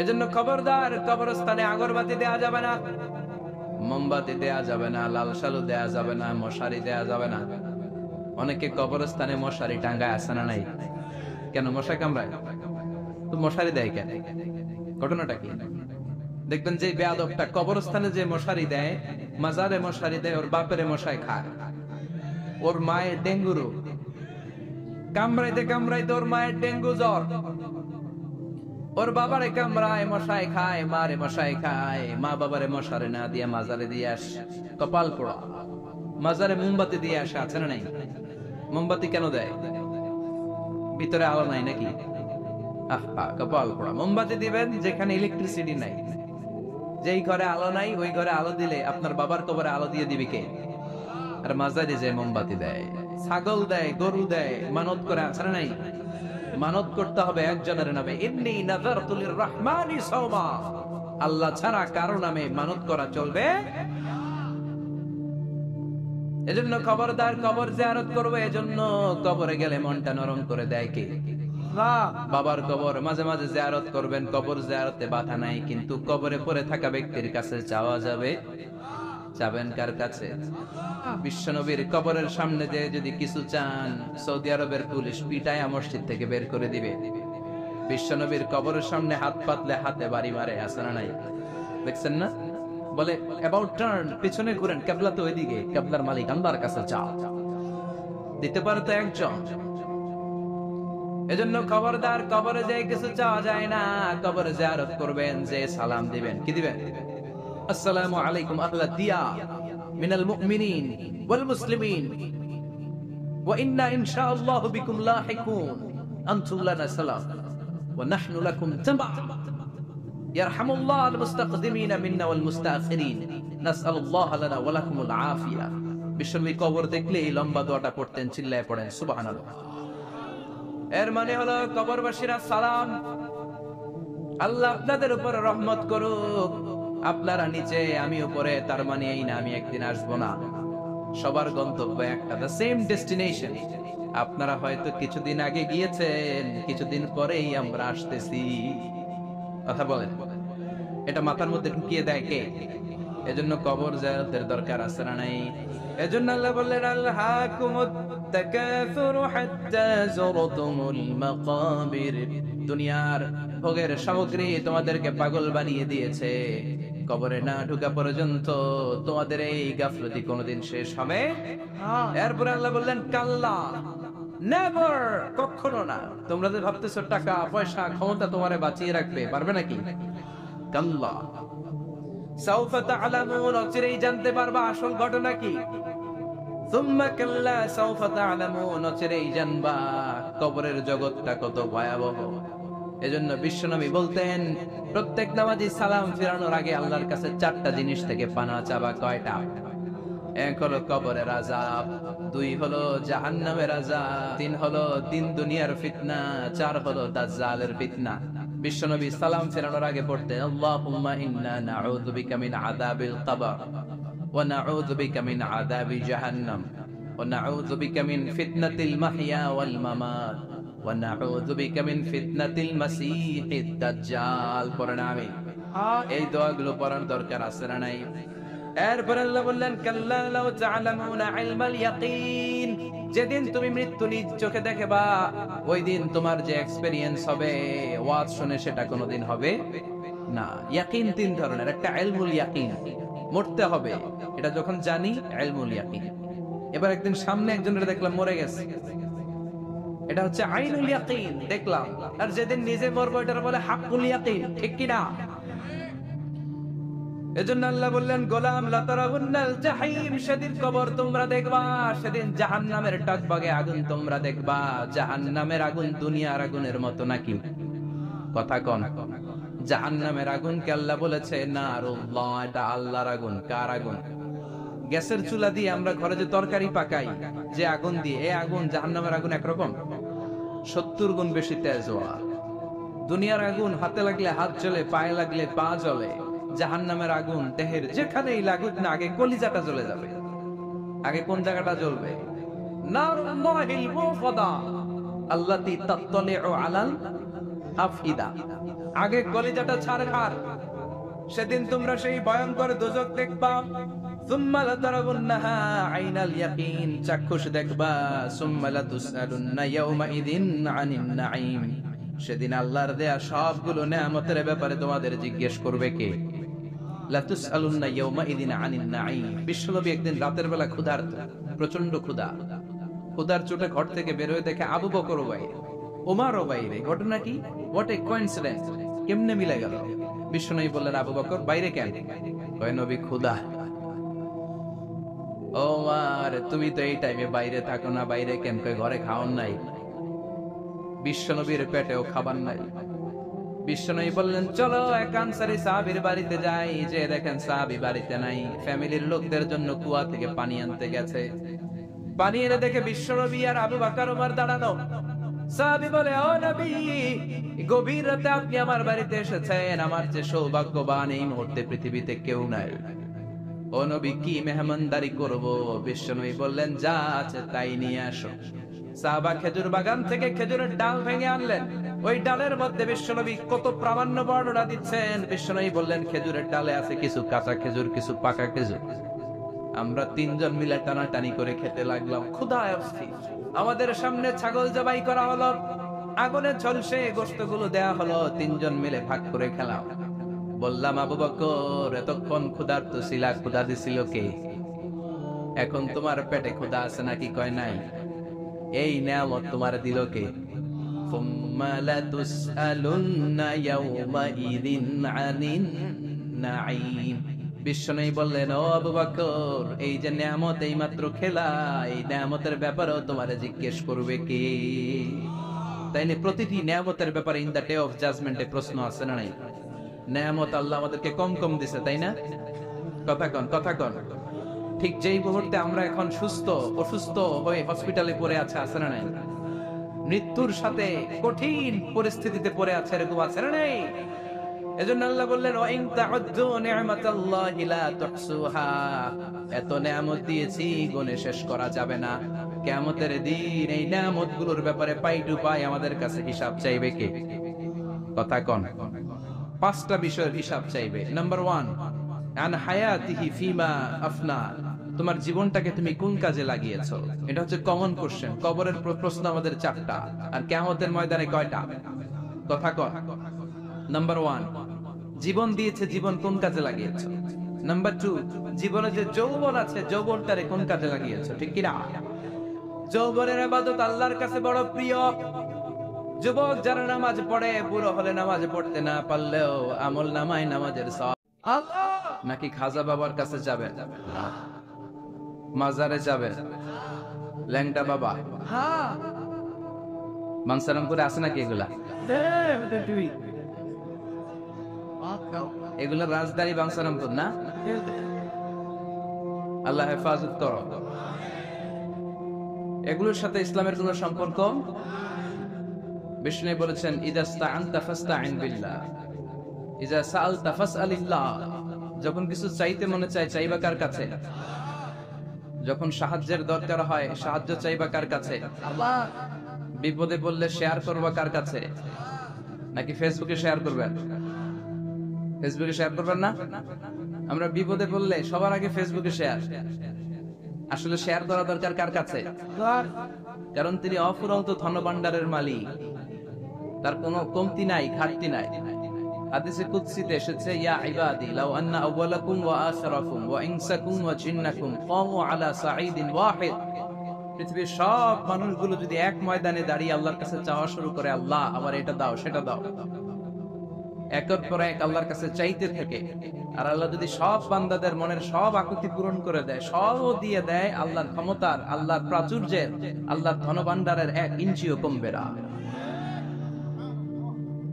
এজন্য খবরদার, কবরস্থানে আগরবাতি দেয়া যাবে না, মোমবাতি দেয়া যাবে না, লাল শালু দেয়া যাবে না, মশারি দেয়া যাবে না। অনেকে কবরস্থানে মশারি টাঙ্গায়, আছে না নাই? কেন? মশা কামড়ায় তো মশারি দেয় কেন? ঘটনাটা কি? দেখবেন যে বেয়াদবটা কবরস্থানে যে মশারি দেয়, মাজারে মশারি দেয়, ওর বাপের মশাই খায়, ওর মায়ের ডেঙ্গু রোগ, কামড়াইতে কামড়াইতে ওর মায়ের ডেঙ্গু জ্বর, ওর বাবারে কামড়ায়, মশাই খায়, মারে মশাই খায়, মা বাবারে মশারে না দিয়ে মাজারে দিয়ে আস। কপাল পোড়া। মাজারে মোমবাতি দিয়ে আসে, আছে না নাই? মোমবাতি কেন দেয়? ভিতরে আলো নাই নাকি? আহা, কপাল পোড়া। মোমবাতি দিবেন যেখানে ইলেকট্রিসিটি নাই, যেই ঘরে আলো নাই ওই ঘরে আলো দিলে আপনার বাবার কবরে আলো দিয়ে দিবে কে? আর মাজারে যে মোমবাতি দেয়, ছাগল দেয়, গরু দেয়, মানত করে, আছে না নাই? মানত করতে হবে একজনের নামে। ইন্নী নাযারতু লিররহমানি সাওমা, আল্লাহ ছাড়া কারো নামে মানত করা চলবে। এজন্য খবরদার, কবর জিয়ারত করবে। এজন্য কবরে গেলে মনটা নরম করে দেয় কে? বাবার কবর মাঝে মাঝে জিয়ারত করবেন, কবর জিয়ারতে বাধা নাই, কিন্তু কবরে পড়ে থাকা ব্যক্তির কাছে চাওয়া যাবে। যাবেন কার কাছে? বিশ্বনবীর কবরের সামনে যে যদি কিছু চান, সৌদি আরবের পুলিশ পিটায়া মসজিদ থেকে বের করে দিবে। বিশ্বনবীর কবরের সামনে হাত পাতলে হাতে বাড়ি মারে, আছে না নাই? দেখছেন না? বলে অ্যাবাউট টার্ন, পিছনে ঘুরেন, কিবলা তো ওইদিকে, কিবলার মালিক আল্লাহর কাছে চাও। দিতে পারে তো একজন। এজন্য খবরদার, কবরে যে কিছু চাওয়া যায় না। কবরে জিয়ারত করবেন, যে সালাম দিবেন, কি দিবেন? আসসালামু আলাইকুম আহলা দিয়ার মিনাল মুমিনিন ওয়াল মুসলিমিন ওয়া ইন্না ইনশাআল্লাহু বিকুম লাহিকুন আনতুম লানা সালাম ওয়া নাহনু লাকুম তাবা ইয়ারহামুল্লাহ আল মুস্তাকদিমিন মিন্না ওয়াল মুস্তাখিরিন নাসআলুল্লাহ লানা ওয়া লাকুমুল আফিয়া। বিশ্বনবী কবর দেখলে এই লম্বা দোয়াটা পড়তেন, চিল্লায় পড়েন সুবহানাল্লাহ। এর মানে হলো কবরবাসীরা সালাম, আল্লাহ আপনাদের উপর রহমত করুক, আপনারা নিচে আমি উপরে। তার মানে এই না আমি একদিন আসবো না, সবার গন্তব্য একটা, দ্য সেম ডেস্টিনেশন। আপনারা হয়তো কিছুদিন আগে গিয়েছেন, কিছুদিন পরেই আমরা আসতেছি। কথা বলেন, এটা মাথার মধ্যে ঢুকিয়ে দেয় কে? এজন্য কবর জিয়ারতের দরকার আছে না নাই? এজন্য আল্লাহ বললেন আলহাকুমুত তাকাসুরু হাত্তা যুরতুমুল মাকাবির, দুনিয়ার ভোগের সামগ্রী তোমাদেরকে পাগল বানিয়ে দিয়েছে, কবরে না ঢোকা পর্যন্ত তোমাদের এই গাফলতি কোনোদিন শেষ হবে? এরপরে আল্লাহ বললেন কাল্লা, নেভার, কখনো না। তোমরা যে ভাবতেছো টাকা পয়সা ক্ষমতা তোমারে বাঁচিয়ে রাখবে, পারবে নাকি? কাল্লা সাউফা তা'লামুন, অচিরেই জানতে পারবা আসল ঘটনা কি। সুম্মা কাল্লা সাউফা তা'লামুন, অচিরেই জানবা কবরের জগৎটা কত ভয়াবহ। এজন্য বিশ্বনবী বলতেন প্রত্যেক নামাজি সালাম ফিরানোর আগে আল্লাহর কাছে 4টা জিনিস থেকে পানা চাবা। কয়টা? 1 হলো কবরের আযাব, 2 হলো জাহান্নামের আযাব, 3 হলো দিন দুনিয়ার ফিতনা, 4 হলো দাজ্জালের ফিতনা। বিশ্বনবী সালাম ফেরানোর আগে পড়তেন আল্লাহুম্মা ইন্না নাউযু বিকা মিন আযাবিল কবর ওয়া নাউযু বিকা মিন আযাবি জাহান্নাম ওয়া নাউযু বিকা মিন ফিতনাতিল মাহইয়া ওয়াল মামাত ওয়া নাউযু বিকা মিন ফিতনাতিল মাসীহিদ দাজ্জাল। পড়েন আমিন। এই দোয়াগুলো পড়ার দরকার আছে না নাই? এরপর আল্লাহ বললেন কাল্লা লাউ তা'লামুনা ইলমাল ইয়াকিন, যেদিন তুমি মৃত্যু নিজ চোখে দেখবা ওই দিন তোমার যে এক্সপেরিয়েন্স হবে ওয়াজ শুনে সেটা কোনোদিন হবে না। ইয়াকিন 3 ধরনের, একটা ইলমুল ইয়াকিন, মরতে হবে, এটা যখন জানি ইলমুল ইয়াকিন। এবার একদিন সামনে একজনের দেখলাম মরে গেছে, এটা হচ্ছে আইনুল ইয়াকিন, দেখলাম। আর যেদিন নিজে মরবো এটার বলে হাক্কুল ইয়াকিন, ঠিক কি না? এজন্য আল্লাহ বললেন গোলাম লা তারাউন্নাল জাহিম, সেদিন কবর তোমরা দেখবা, সেদিন জাহান্নামের টকবগে আগুন তোমরা দেখবা। জাহান্নামের আগুন দুনিয়ার আগুনের মতো নাকি? কথা কোন? জাহান্নামের আগুনকে আল্লাহ বলেছে নারুল্লাহ, এটা আল্লাহর আগুন। কার আগুন? গ্যাসের চুলা দিয়ে আমরা ঘরে যে তরকারি পাকাই যে আগুন দিয়ে, এই আগুন জাহান্নামের আগুন একরকম, 70 গুণ বেশি তেজ। দুনিয়ার আগুন হাতে লাগলে হাত জ্বলে, পায়ে লাগলে পা জ্বলে। জাহান্নামের আগুন দেহের যেখানেই লাগুক না আগে কলিজাটা জ্বলে যাবে। আগে কোন জায়গাটা জ্বলবে? নারুল্লাহিল মুফাদা আল্লাতী তাত্তালিউ আলাল আফইদা, আগে কলিজাটা ছারখার। সেদিন তোমরা সেই ভয়ঙ্কর দোজখ দেখবা। সুম্মা লাতারাউন্নাহা আইনাল ইয়াকিন, চাক্ষুষ দেখবা। সুম্মা লাতুসআলুন্না ইয়াওমাইযিন আনিন নাঈম, সেদিন আল্লাহর দেয়া সবগুলো নেয়ামতের ব্যাপারে তোমাদের জিজ্ঞেস করবে কে? লাতুসআলুন্না ইয়াওমাইযিন আনিন নাঈম। বিশ্বনবী একদিন রাতের বেলা ক্ষুধার্ত, প্রচন্ড ক্ষুধা। ক্ষুধার চোটে ঘর থেকে বের হয়ে দেখে আবু বকরও বাইরে, ওমরও বাইরে। ঘটনা কি? হোয়াট এ কোইন্সিডেন্স, কেমনে মিলে গেল? বিশ্বনবী বললেন আবু বকর বাইরে কেন? কয় নবী ক্ষুধা। ওমর তুমি তো এই টাইমে বাইরে থাকো না, বাইরে কেন? কয় ঘরে খাওয়ান নাই। বিশ্বনবীর পেটেও খাবার নাই। বিশ্বনবী বললেন চলো এক আনসারী সাহাবীর বাড়িতে যাই। যে দেখেন সাহাবী বাড়িতে নাই, ফ্যামিলির লোকদের জন্য কুয়া থেকে পানি আনতে গেছে। পানি এনে দেখে বিশ্বনবী আর আবু বকর ওমর দাঁড়ানো। সাহাবী বলে ও নবী, গভীর রাতে আপনি আমার বাড়িতে এসেছেন, আমার যে সৌভাগ্যবান এই মুহূর্তে পৃথিবীতে কেউ নাই। ও নবী কি মেহমানদারি করব? বিশ্বনবী বললেন যা আছে তাই নিয়ে আসো। সাহাবা খেজুর বাগান থেকে খেজুরের ডাল ভেঙে আনলেন। ওই ডালের মধ্যে বিশ্বনবী কত প্রামাণ্য বর্ণনা দিচ্ছেন। বিশ্বনবী বললেন খেজুরের ডালে আছে কিছু কাঁচা খেজুর, কিছু পাকা খেজুর। আমরা 3 জন মিলে টানাটানি করে খেতে লাগলাম, ক্ষুধায় অস্থির। আমাদের সামনে ছাগল জবাই করা হলো, আগুনে ঝলসে গোশতগুলো দেয়া হলো, 3 জন মিলে ভাগ করে খেলাম। বললাম আবু বকর এতক্ষণ ক্ষুধার্ত ছিলা, ক্ষুধা দিছিল কে? এখন তোমার পেটে ক্ষুধা আছে নাকি? কয় নাই। এই নেয়ামত তোমার দিল কে? সুম্মা লাতুসআলুন্না ইয়াওমাইযিন আনিন নাঈম। বিশ্বনবী বললেন ও আবু বকর এই যে নেয়ামত এই মাত্র খেলা, এই নেয়ামতের ব্যাপারেও তোমারে জিজ্ঞেস করবে কে? তাইলে প্রতিটি নেয়ামতের ব্যাপারে ইন দা ডে অফ জাজমেন্টে প্রশ্ন আছে না নাই? নেয়ামত আল্লাহ আমাদেরকে কম কম দিছে, তাই না? কথা কন, কথা কন। ঠিক যেই মুহূর্তে আমরা এখন সুস্থ, অসুস্থ হয়ে হসপিটালে পড়ে আছে না নাই? মৃত্যুর সাথে কঠিন পরিস্থিতিতে পড়ে আছে, এরকম আছে না নাই? এজন্য আল্লাহ বললেন ওয়া ইন তাউদ্দু নি'মাতাল্লাহি লা তুহসুহা, এত নেয়ামত দিয়েছি গুণে শেষ করা যাবে না। কিয়ামতের দিন এই নেয়ামতগুলোর ব্যাপারে পাই টু পাই আমাদের কাছে হিসাব চাইবে কে? কথা কন। 5টা বিষয়ের হিসাব চাইবে। নাম্বার 1 আন হায়াতিহি ফিমা আফনা, তোমার জীবনটাকে তুমি কোন কাজে লাগিয়েছো? এটা হচ্ছে কমন কোশ্চেন। কবরের প্রশ্ন আমাদের 4টা, আর কিয়ামতের ময়দানে কয়টা? কথা কন। নাম্বার 1 জীবন দিয়েছে, জীবন কোন কাজে লাগিয়েছো? নাম্বার 2 জীবনে যে যৌবন আছে, যৌবনটারে কোন কাজে লাগিয়েছো? ঠিক কি না? যৌবনের ইবাদত আল্লাহর কাছে বড় প্রিয়। যুবক যারা নামাজ পড়ে, বুড়ো হলে নামাজ পড়তে না পারলেও আমল নামায় নামাজের সওয়াব। নাকি খাজা বাবার কাছে যাবেন, মাজারে যাবেন, ল্যাংটা বাবা, মানসারামপুরে আছে নাকি এগুলা? এগুলা রাজধানী বাংসারামপুর না? আল্লাহ হেফাজত করো। এগুলোর সাথে ইসলামের কোন সম্পর্ক? বিষ্ণু বলেছেন, ইযা ইসতাআনতা ফাসতাইন বিল্লাহ, ইযা সাআলতা ফাসআলিল্লাহ। যখন কিছু চাইতে মনে চায়, চাইবা কার কাছে? যখন সাহায্যের দরকার হয়, সাহায্য চাইবা কার কাছে? আল্লাহ। বিপদে পড়লে শেয়ার করবা কার কাছে? নাকি ফেসবুকে শেয়ার করবেন? ফেসবুকে শেয়ার করবেন না? আমরা বিপদে পড়লে সবার আগে ফেসবুকে শেয়ার। আসলে শেয়ার করা দরকার কার কাছে? কারণ তিনি অফুরন্ত ধনভাণ্ডারের মালিক, তার কোনো কমতি নাই, ঘাটতি নাই। হাদিসে কুদসিতে এসেছে, ইয়া ইবাদি লাউ আন্না আউওয়ালাকুম ওয়া আখিরাকুম ওয়া ইনসাকুম ওয়া জিন্নাকুম কামু আলা সাঈদিন ওয়াহিদ। পৃথিবীর সব মানুষগুলো যদি এক ময়দানে দাঁড়িয়ে আল্লাহর কাছে চাওয়া শুরু করে, আল্লাহ আমার এটা দাও, সেটা দাও, একের পর এক আল্লাহর কাছে চাইতে থাকে, আর আল্লাহ যদি সব বান্দাদের মনের সব আকুতি পূরণ করে দেয়, সবও দিয়ে দেয়, আল্লাহর ক্ষমতার, আল্লাহর প্রাচুর্যের, আল্লাহর ধনভাণ্ডারের 1 ইঞ্চিও কমবে না।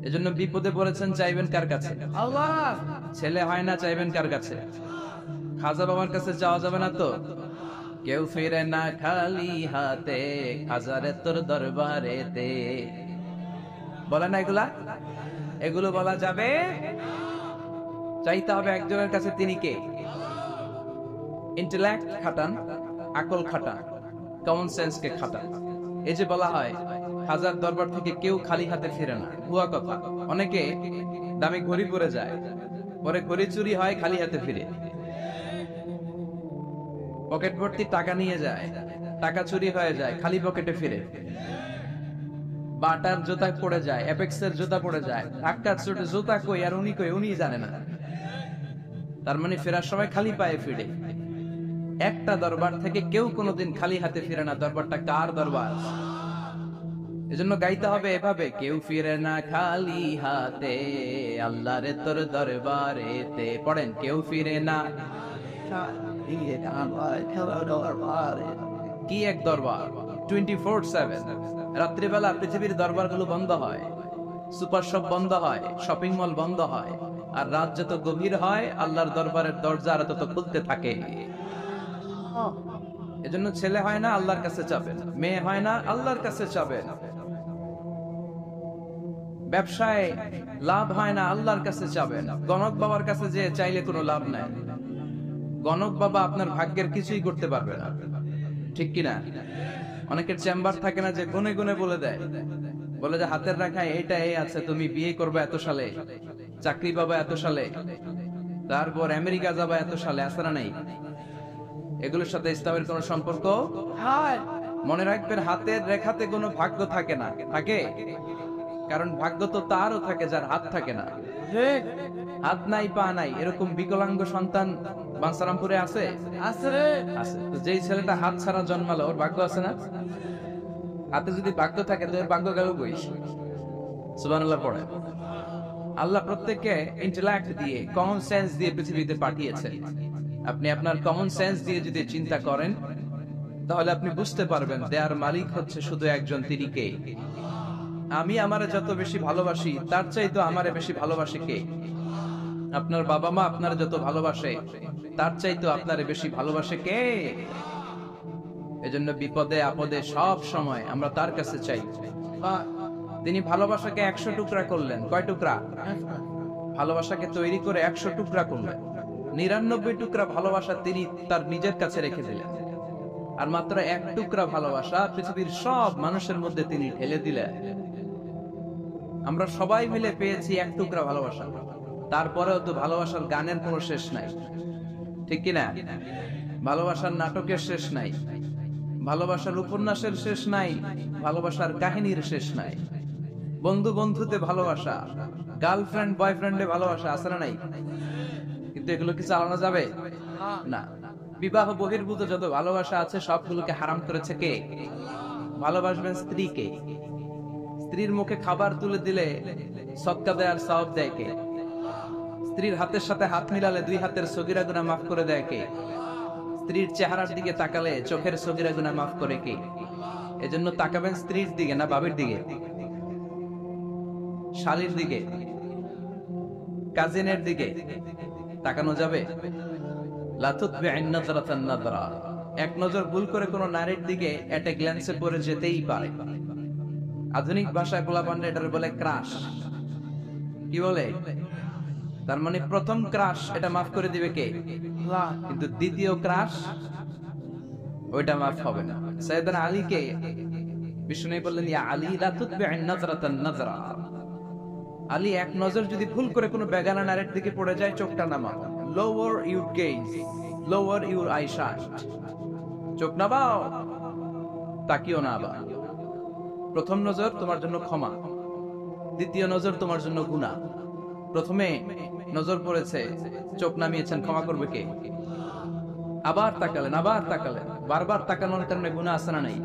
এজন্য বিপদে পড়েছেন, চাইবেন কার কাছে? আল্লাহ। ছেলে হয় না, চাইবেন কার কাছে? খাজা বাবার কাছে যাওয়া যাবে না তো? কেউ ফিরে না খালি হাতে, খাজারে তোর দরবারেতে, বলে না এগুলা? এগুলো বলা যাবে? চাইতে হবে একজনের কাছে। তিনি কে? ইন্টেলেক্ট খাটান, আকল খাটান, কমন সেন্স কে খাটান। এই যে বলা হয় হাজার দরবার থেকে কেউ খালি হাতে ফিরে না, ভুয়া কথা। অনেকে দামি ঘড়ি পরে যায়, পরে ঘড়ি চুরি হয়, খালি হাতে ফিরে। পকেট ভর্তি টাকা নিয়ে যায়, টাকা চুরি হয়ে যায়, খালি পকেটে ফিরে। বাটার জুতা পড়ে যায়, অ্যাপেক্সের জুতা পড়ে যায়, ধাক্কা চোটে জুতা কই আর উনি কই, উনি জানে না। তার মানে ফেরার সময় খালি পায়ে ফিরে। একটা দরবার থেকে কেউ কোনোদিন খালি হাতে ফিরে না। দরবারটা কার দরবার? এজন্য গাইতে হবে এভাবে, কেউ ফিরে না খালি হাতে, আল্লাহরে তোর দরবারেতে। পড়েন, কেউ ফিরে না। কি এক দরবার! 24/7। রাত্রিবেলা পৃথিবীর দরবারগুলো বন্ধ হয়, সুপার শপ বন্ধ হয়, শপিং মল বন্ধ হয়, আর রাত যত গভীর হয় আল্লাহর দরবারের দরজা তত খুলতে থাকে। এজন্য ছেলে হয় না, আল্লাহর কাছে চাবেন। মেয়ে হয় না, আল্লাহর কাছে চাবেন। ব্যবসায় লাভ হয় না, আল্লাহর কাছে চাবেন। গণক বাবার কাছে যে চাইলে কোনো লাভ নাই। গণক বাবা আপনার ভাগ্যের কিছুই করতে পারবে না, ঠিক কিনা? অনেকের চেম্বার থাকে না, যে গুনে গুনে বলে দেয়, বলে যে হাতের রাখায় এইটা এই আছে, তুমি বিয়ে করবে এত সালে, চাকরি পাবা এত সালে, তারপর আমেরিকা যাবা এত সালে। আছে না নাই? এগুলোর সাথে ইসলামের কোনো সম্পর্ক? মনে রাখবেন, হাতের রেখাতে কোনো ভাগ্য থাকে না। থাকে? কারণ ভাগ্য তো তারও থাকে যার হাত থাকে না। হাত নাই, পা নাই, এরকম বিকলাঙ্গ সন্তান বাঞ্ছারামপুরে আছে? আছে। তো যেই ছেলেটা হাত ছাড়া জন্মালো, ওর ভাগ্য আছে না? হাতে যদি ভাগ্য থাকে তো ওর ভাগ্য গেল কই? সুবহানাল্লাহ পড়ে। আল্লাহ প্রত্যেককে ইন্টেলেক্ট দিয়ে, কমন সেন্স দিয়ে পৃথিবীতে পাঠিয়েছে। আপনি আপনার কমন সেন্স দিয়ে যদি চিন্তা করেন, তাহলে আপনি বুঝতে পারবেন দেয়ার মালিক হচ্ছে শুধু একজন, তিনি কে? আমি আমারে যত বেশি ভালোবাসি, তার চাইতো আমারে বেশি ভালোবাসে কে? আপনার বাবা মা আপনার যত ভালোবাসে, তার চাইতো আপনারে বেশি ভালোবাসে কে? এজন্য বিপদে আপদে সব সময় আমরা তার কাছে চাই। তিনি ভালোবাসাকে 100 টুকরা করলেন। কয় টুকরা? ভালোবাসাকে তৈরি করে 100 টুকরা করলেন। 99 টুকরা ভালোবাসা তিনি তার নিজের কাছে রেখে দিলেন, আর মাত্র 1 টুকরা ভালোবাসা পৃথিবীর সব মানুষের মধ্যে তিনি ঢেলে দিলেন। আমরা সবাই মিলে পেয়েছি 1 টুকরা ভালোবাসা। তারপরেও তো ভালোবাসার গানের কোনো শেষ নাই, ঠিক কিনা? ভালোবাসার নাটকের শেষ নাই, ভালোবাসার উপন্যাসের শেষ নাই, ভালোবাসার কাহিনীর শেষ নাই। বন্ধু বন্ধুতে ভালোবাসা, গার্লফ্রেন্ড বয়ফ্রেন্ডে ভালোবাসা, আছে না নাই? কিন্তু এগুলো কি চালানো যাবে? না। বিবাহ বহির্ভূত যত ভালোবাসা আছে সবগুলোকে হারাম করেছে কে? ভালোবাসবেন স্ত্রীকে। স্ত্রীর মুখে খাবার তুলে দিলে সদকা দেয় আর সওয়াব দেয় কে? স্ত্রীর হাতের সাথে হাত মিলালে 2 হাতের সগীরা গুনাহ মাফ করে দেয় কে? স্ত্রীর চেহারার দিকে তাকালে চোখের সগীরা গুনাহ মাফ করে কে? এজন্য তাকাবেন স্ত্রীর দিকে না বাবির দিকে, শালীর দিকে, কাজিনের দিকে তাকানো যাবে? লা তুতবি'ন নাযরাতান নাযরা। এক নজর ভুল করে কোন নারীর দিকে এট এ গ্ল্যান্সে পড়ে যেতেই পারে। আধুনিক ভাষায় পোলাপান্ডা এটার বলে ক্রাশ। কি বলে? তার মানে প্রথম ক্রাশ এটা মাফ করে দিবে কে? আল্লাহ। কিন্তু দ্বিতীয় ক্রাশ ওইটা মাফ হবে না। সাইয়েদনা আলীকে বিষ্ণু বললেন, ইয়া আলী লা তুতবি'ন নাযরাতান নাযরা। আলী, এক নজর যদি ভুল করে কোনো বেগানা নারীর দিকে পড়ে যায় চোখটা নামাও। Lower your gauge, lower your I shaft. চোখ নামাও, তাকিও না আবার। প্রথম নজর তোমার জন্য ক্ষমা, দ্বিতীয় নজর তোমার জন্য গুনাহ। প্রথমে নজর পড়েছে, চোখ নামিয়েছেন, ক্ষমা করবে কে? আবার তাকালেন, আবার তাকালেন, বারবার তাকানোর কারণে গুনাহ আছে না নাই?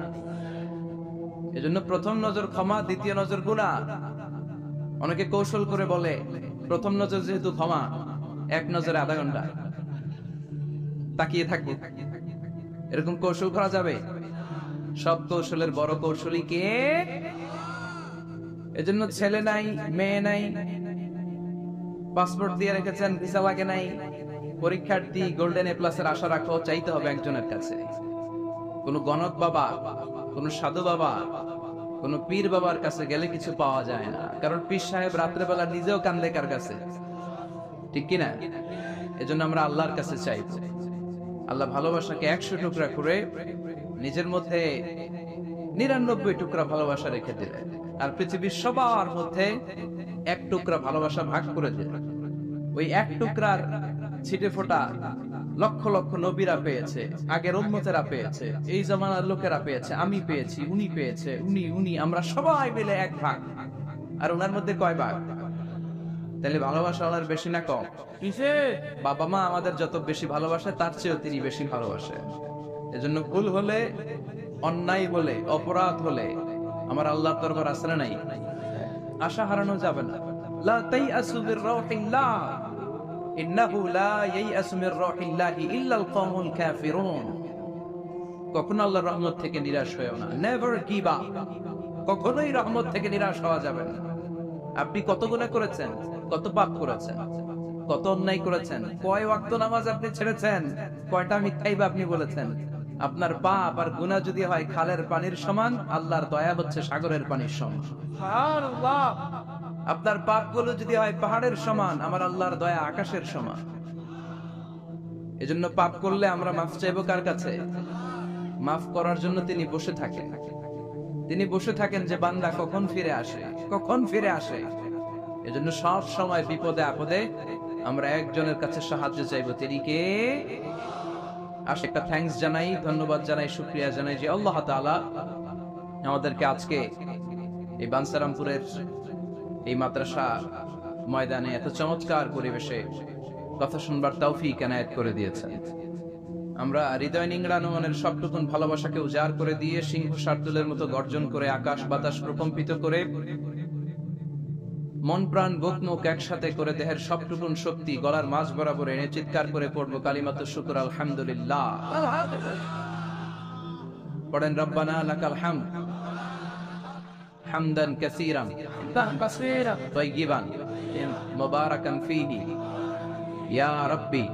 এজন্য প্রথম নজর ক্ষমা, দ্বিতীয় নজর গুনাহ। অনেকে কৌশল করে বলে প্রথম নজর যেহেতু ক্ষমা, এক নজরে আধা ঘন্টা তাকিয়ে থাকবো। এরকম কৌশল করা যাবে? সব কৌশলের বড় কৌশলী কে? এজন্য ছেলে নাই, মেয়ে নাই, পাসপোর্ট দিয়ে রেখেছেন, ভিসা লাগে নাই, পরীক্ষার্থী, গোল্ডেন এ প্লাসের আশা রাখো, চাইতে হবে একজনের কাছে। কোন গণক বাবা, কোন সাধু বাবা, কোন পীর বাবার কাছে গেলে কিছু পাওয়া যায় না। কারণ পীর সাহেব রাত্রেবেলা নিজেও কান্দে কার কাছে, ঠিক কিনা? এজন্য আমরা আল্লাহর কাছে চাইব। আল্লাহ ভালোবাসাকে 100 টুকরা করে নিজের মধ্যে 99 টুকরা ভালোবাসা রেখে দিলেন, আর পৃথিবীর সবার মধ্যে 1 টুকরা ভালোবাসা ভাগ করে দিলেন। ওই 1 টুকরার ছিটে ফোটা লক্ষ লক্ষ নবীরা পেয়েছে, আগের উম্মতেরা পেয়েছে, এই জামানার লোকেরা পেয়েছে, আমি পেয়েছি, উনি পেয়েছে, উনি, আমরা সবাই মিলে 1 ভাগ। আর ওনার মধ্যে কয় ভাগ? তাহলে ভালোবাসা ওনার বেশি না কম? বাবা মা আমাদের যত বেশি ভালোবাসে তার চেয়েও তিনি বেশি ভালোবাসেন। এজন্য ভুল হলে, অন্যায় বলে, অপরাধ হলে আমার আল্লাহর দরবার আছে না নাই? আশা হারানো যাবে না। লা তাইআসু মির রাউহিল্লাহ, ইন্নাহু লা ইয়াইআসু মির রাউহিল্লাহি ইল্লাল কওমুল কাফিরুন। কখনো আল্লাহর রহমত থেকে নিরাশ হয়ো না। Never give up. কখনোই রহমত থেকে নিরাশ হওয়া যাবে না। আপনি কত গুনাহ করেছেন, কত পাপ করেছেন, কত অন্যায় করেছেন, কয় ওয়াক্ত নামাজ আপনি ছেড়েছেন, কয়টা মিথ্যাই বা আপনি বলেছেন। আপনার পাপ আর গুনাহ যদি হয় খালের পানির সমান, আল্লাহর দয়া হচ্ছে সাগরের পানির সমান। সুবহানাল্লাহ। আপনার পাপগুলো যদি হয় পাহাড়ের সমান, আমার আল্লাহর দয়া আকাশের সমান। এজন্য পাপ করলে আমরা মাফ চাইবো কার কাছে? মাফ করার জন্য তিনি বসে থাকেন। তিনি বসে থাকেন যে বান্দা কখন ফিরে আসে, কখন ফিরে আসে। এজন্য সব সময় বিপদে আপদে আমরা একজনের কাছে সাহায্য চাইবো। তিনি কে? আসে একটা থ্যাঙ্কস জানাই, ধন্যবাদ জানাই, শুকরিয়া জানাই যে আল্লাহ তাআলা আমাদেরকে আজকে এই বানসারামপুরের এই মাদ্রাসা ময়দানে এত চমৎকার পরিবেশে কথা শুনবার তৌফিক এনায়েত করে দিয়েছেন। আমরা হৃদয় নিংড়ানো মনের সবটুকুন ভালোবাসাকে উজাড় করে দিয়ে সিংহ শার্দুলের মতো গর্জন করে আকাশ বাতাস প্রকম্পিত করে মন প্রাণ বুক মুখ একসাথে করে দেহের সবটুকুন শক্তি গলার মাঝ বরাবর এনে চিৎকার করে পড়বো কালিমাতু শুকর আলহামদুলিল্লাহ। পড়েন রব্বানা লাকাল হামদ হামদান কাসীরান তাইয়িবান মুবারাকান ফীহি ইয়া রাব্বি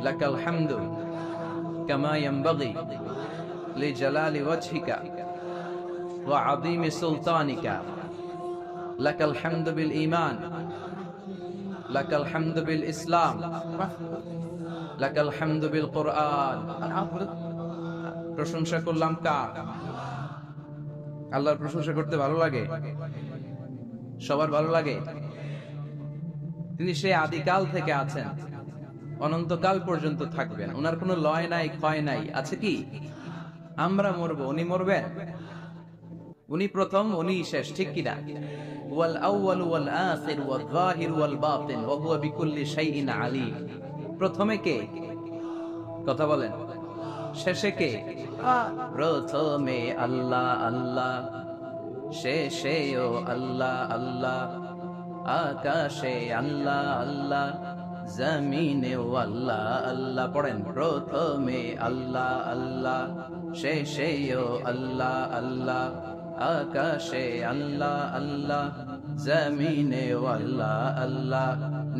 লাকাল হামদু কামা ইয়ানবাগি লিজালালি ওয়াজহিকা ওয়া আযীমি সুলতানিকা। লাকাল হামদু বিল ঈমান, লাকাল হামদু বিল ইসলাম, লাকাল হামদু বিল কুরআন। প্রশংসা করলাম কার? আল্লাহর প্রশংসা করতে ভালো লাগে? সবার ভালো লাগে? তিনি সেই আদিকাল থেকে আছেন, অনন্তকাল পর্যন্ত থাকবেন। ওনার কোনো লয় নাই, ক্ষয় নাই। আছে কি? আমরা মরবো, উনি মরবেন? উনি প্রথম, উনি শেষ, ঠিক কিনা? ওয়াল আউয়াল ওয়াল আখির ওয়াল যাহির ওয়াল বাতিন ওয়া হুয়া বিকুল্লি শাইইন আলীম। প্রথমে কে? কথা বলেন, শেষে কে? প্রথমে আল্লাহ আল্লাহ, শেষেও আল্লাহ আল্লাহ, আকাশে আল্লাহ আল্লাহ, জমিনেও আল্লাহ আল্লাহ। পড়েন, প্রথমে আল্লাহ আল্লাহ, শেষেও আল্লাহ আল্লাহ, আকাশে আল্লাহ আল্লাহ, জমিনেও আল্লাহ আল্লাহ।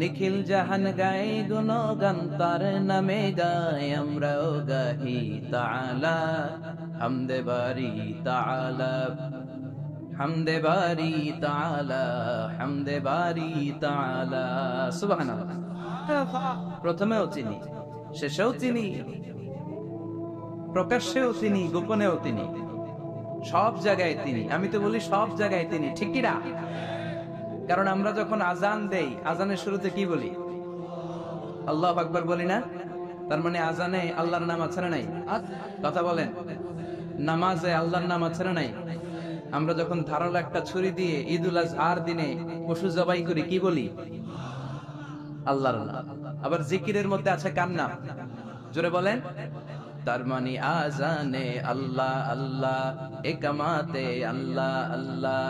নিখিল জাহান গায় গুণগান তার নামে গায়, আমরাও গাহি তাআলা হামদে বারি তাআলা, হামদে বারি তাআলা, হামদে বারি তাআলা। সুবহানাল্লাহ। প্রথমেও তিনি, শেষেও তিনি, প্রকাশ্যেও তিনি, গোপনেও তিনি, সব জায়গায় তিনি। আমি তো বলি সব জায়গায় তিনি, ঠিক কি না? কারণ আমরা যখন আজান দেই, আজানের শুরুতে কি বলি? আল্লাহু আকবার বলি না? তার মানে আজানে আল্লাহর নাম আছে না নাই? কথা বলেন, নামাজে আল্লাহর নাম আছে না নাই? আমরা যখন ধারালো একটা ছুরি দিয়ে ঈদুল আজহার দিনে পশু জবাই করি, কি বলি? আল্লাহর নাম। আবার জিকিরের মধ্যে আছে কার নাম? জোরে বলেন। তার মানে আজানে আল্লাহ আল্লাহ, একামাতে আল্লাহ আল্লাহ,